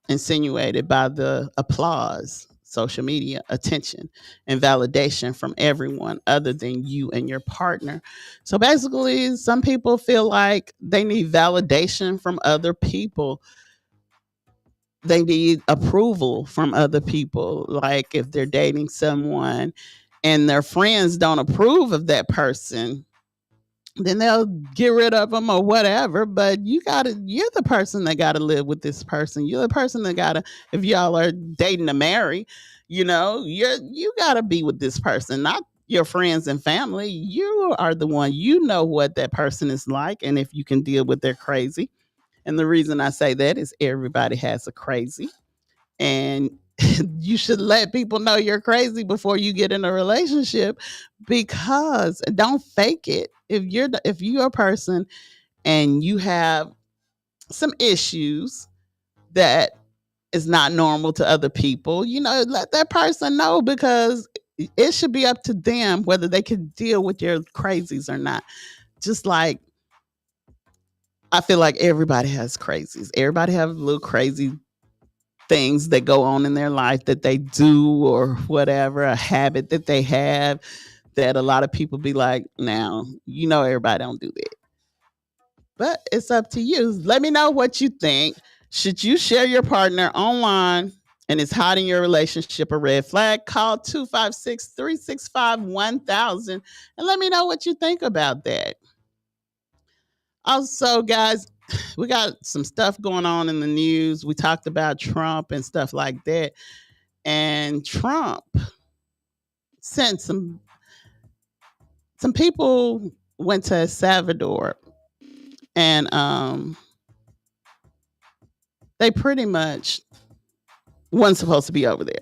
insinuated by the applause, social media, attention, and validation from everyone other than you and your partner. So basically, some people feel like they need validation from other people. They need approval from other people. Like if they're dating someone and their friends don't approve of that person, then they'll get rid of them or whatever. But you're the person that gotta live with this person. You're the person that gotta, if y'all are dating to marry, you gotta be with this person, not your friends and family. You are the one, what that person is like, and if you can deal with their crazy. And the reason I say that is everybody has a crazy. And you should let people know you're crazy before you get in a relationship, because don't fake it. If you're a person and you have some issues that is not normal to other people, let that person know, because it should be up to them whether they can deal with your crazies or not. Just like I feel like everybody has crazies. Everybody have little crazy things that go on in their life that they do or whatever, a habit that they have that a lot of people be like, now, everybody don't do that. But it's up to you. Let me know what you think. Should you share your partner online and it's hiding your relationship a red flag? Call 256-365-1000 and let me know what you think about that. Also, guys, we got some stuff going on in the news. We talked about Trump and stuff like that. And Trump sent some people went to El Salvador and they pretty much wasn't supposed to be over there.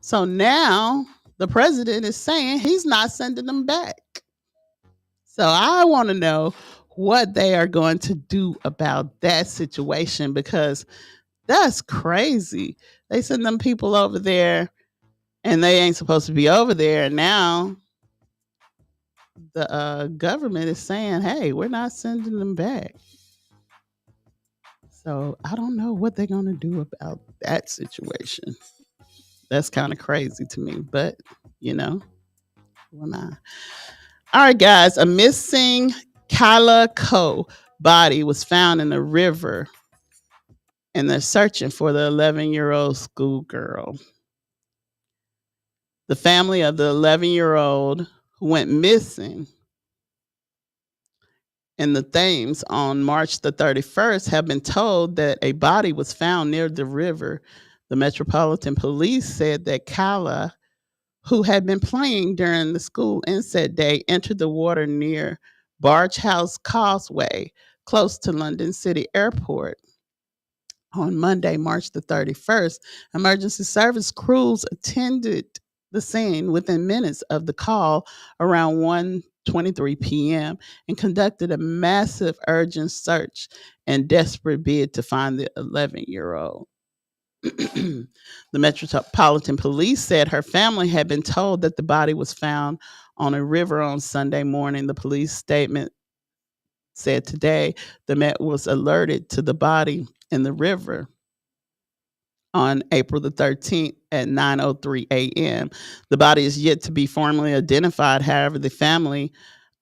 So now the president is saying he's not sending them back. So I want to know what they are going to do about that situation because that's crazy. They send them people over there and they ain't supposed to be over there. And now the government is saying, hey, we're not sending them back. So I don't know what they're going to do about that situation. That's kind of crazy to me, but who am I? All right, guys, a missing Kyla Coe body was found in a river and they're searching for the 11-year-old schoolgirl. The family of the 11-year-old who went missing in the Thames on March the 31st have been told that a body was found near the river. The Metropolitan Police said that Kyla, who had been playing during the school inset day, entered the water near Barge House Causeway, close to London City Airport. On Monday, March the 31st, emergency service crews attended the scene within minutes of the call around 1:23 p.m. and conducted a massive urgent search and desperate bid to find the 11-year-old. The Metropolitan Police said her family had been told that the body was found on a river on Sunday morning. The police statement said today the Met was alerted to the body in the river on April the 13th at 9:03 a.m. The body is yet to be formally identified. However, the family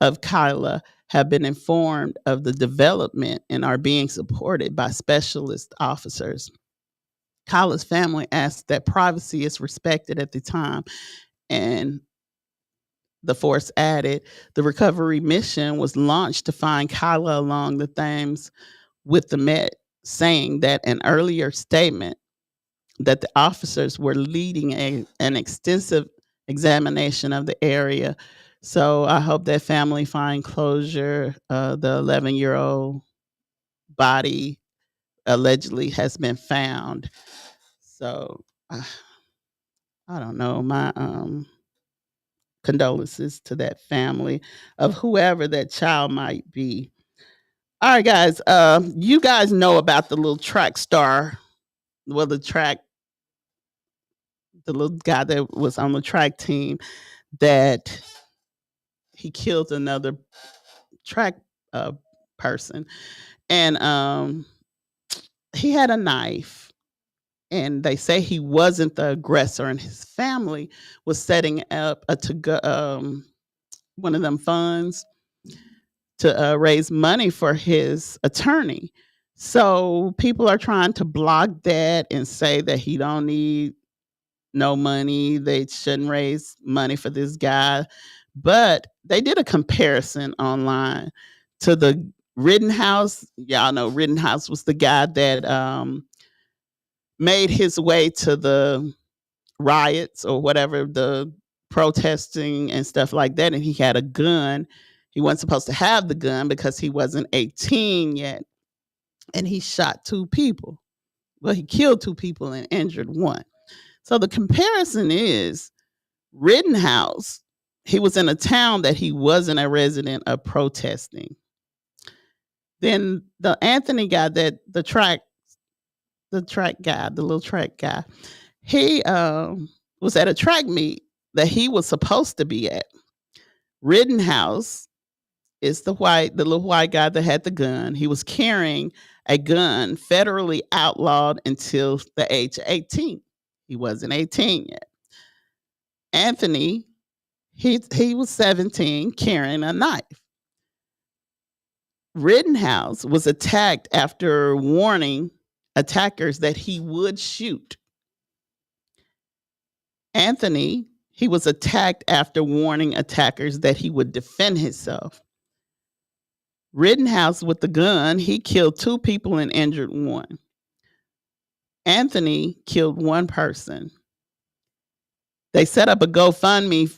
of Kyla have been informed of the development and are being supported by specialist officers. Kyla's family asked that privacy is respected at the time, and the force added the recovery mission was launched to find Kyla along the Thames, with the Met saying that an earlier statement that the officers were leading an extensive examination of the area. So I hope that family find closure. The 11-year-old body allegedly has been found. So I don't know. My condolences to that family of whoever that child might be. All right, guys. You guys know about the little track star. Well, the little guy that was on the track team that he killed another track person. And he had a knife. And they say he wasn't the aggressor, and his family was setting up one of them funds to raise money for his attorney. So people are trying to block that and say that he don't need no money. They shouldn't raise money for this guy. But they did a comparison online to the Rittenhouse. Y'all know Rittenhouse was the guy that made his way to the riots or whatever, the protesting and stuff like that. And he had a gun. He wasn't supposed to have the gun because he wasn't 18 yet. And he shot 2 people. Well, he killed 2 people and injured 1. So the comparison is Rittenhouse, he was in a town that he wasn't a resident of protesting. Then the Anthony guy, that the little track guy, he was at a track meet that he was supposed to be at. Rittenhouse is the little white guy that had the gun. He was carrying a gun federally outlawed until the age of 18. He wasn't 18 yet. Anthony, he was 17 carrying a knife. Rittenhouse was attacked after warning attackers that he would shoot. Anthony, he was attacked after warning attackers that he would defend himself. Rittenhouse with the gun, he killed 2 people and injured 1. Anthony killed 1 person. They set up a GoFundMe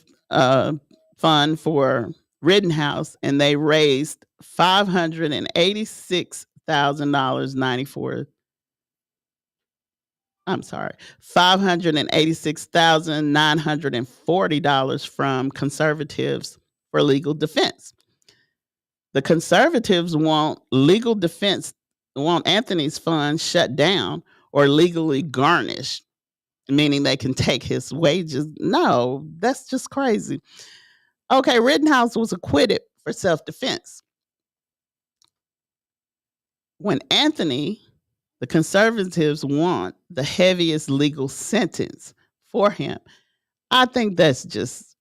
fund for Rittenhouse, and they raised $586,940 from conservatives for legal defense. The conservatives want legal defense, want Anthony's fund shut down or legally garnished, meaning they can take his wages. No, that's just crazy. Okay, Rittenhouse was acquitted for self-defense. When Anthony, the conservatives want the heaviest legal sentence for him, I think that's just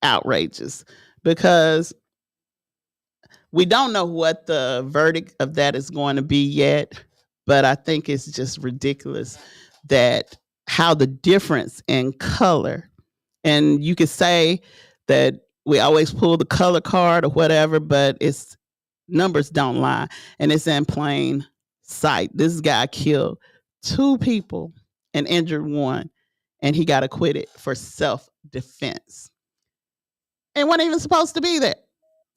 outrageous, because we don't know what the verdict of that is going to be yet, but I think it's just ridiculous that how the difference in color, and you could say that we always pull the color card or whatever, but it's numbers don't lie, and it's in plain sight. This guy killed 2 people and injured 1, and he got acquitted for self-defense. And wasn't even supposed to be there.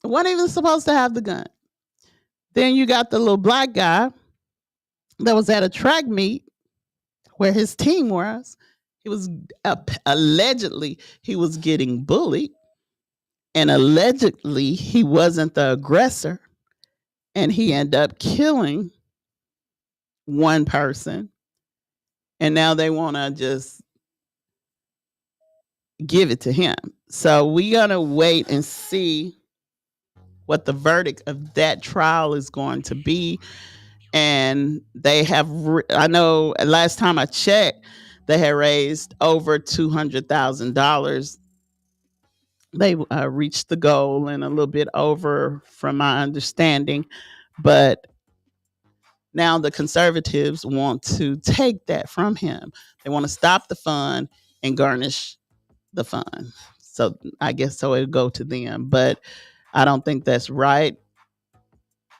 Wasn't even supposed to have the gun. Then you got the little black guy that was at a track meet where his team was. He was allegedly he was getting bullied, and allegedly he wasn't the aggressor, and he ended up killing 1 person. And now they want to just give it to him. So we're going to wait and see what the verdict of that trial is going to be. And they have, I know last time I checked, they had raised over $200,000. They reached the goal and a little bit over from my understanding. But now the conservatives want to take that from him. They want to stop the fund and garnish the fund. So I guess so it'll go to them. But I don't think that's right.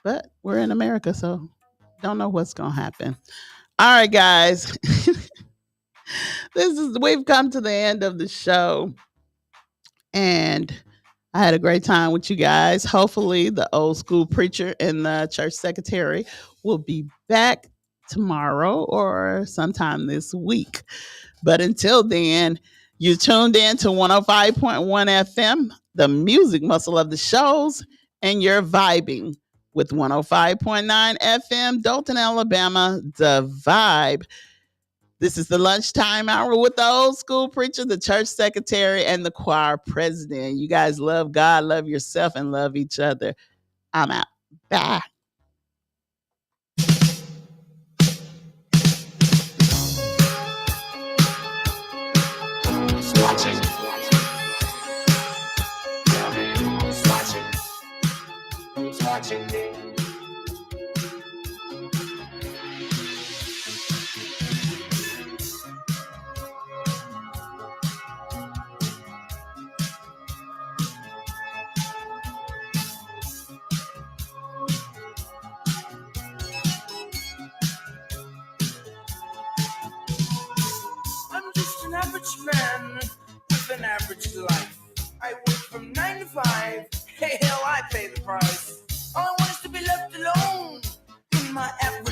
But we're in America, so don't know what's going to happen. All right, guys. We've come to the end of the show. And I had a great time with you guys. Hopefully the old school preacher and the church secretary will be back tomorrow or sometime this week. But until then, you tuned in to 105.1 FM, the music muscle of the shows, and you're vibing with 105.9 FM, Dalton, Alabama, the vibe. This is the lunchtime hour with the old school preacher, the church secretary, and the choir president. You guys love God, love yourself, and love each other. I'm out. Bye. Watching me. I'm just an average man with an average life. I work from 9 to 5. Hey, hell, I pay the price. All I want is to be left alone in my average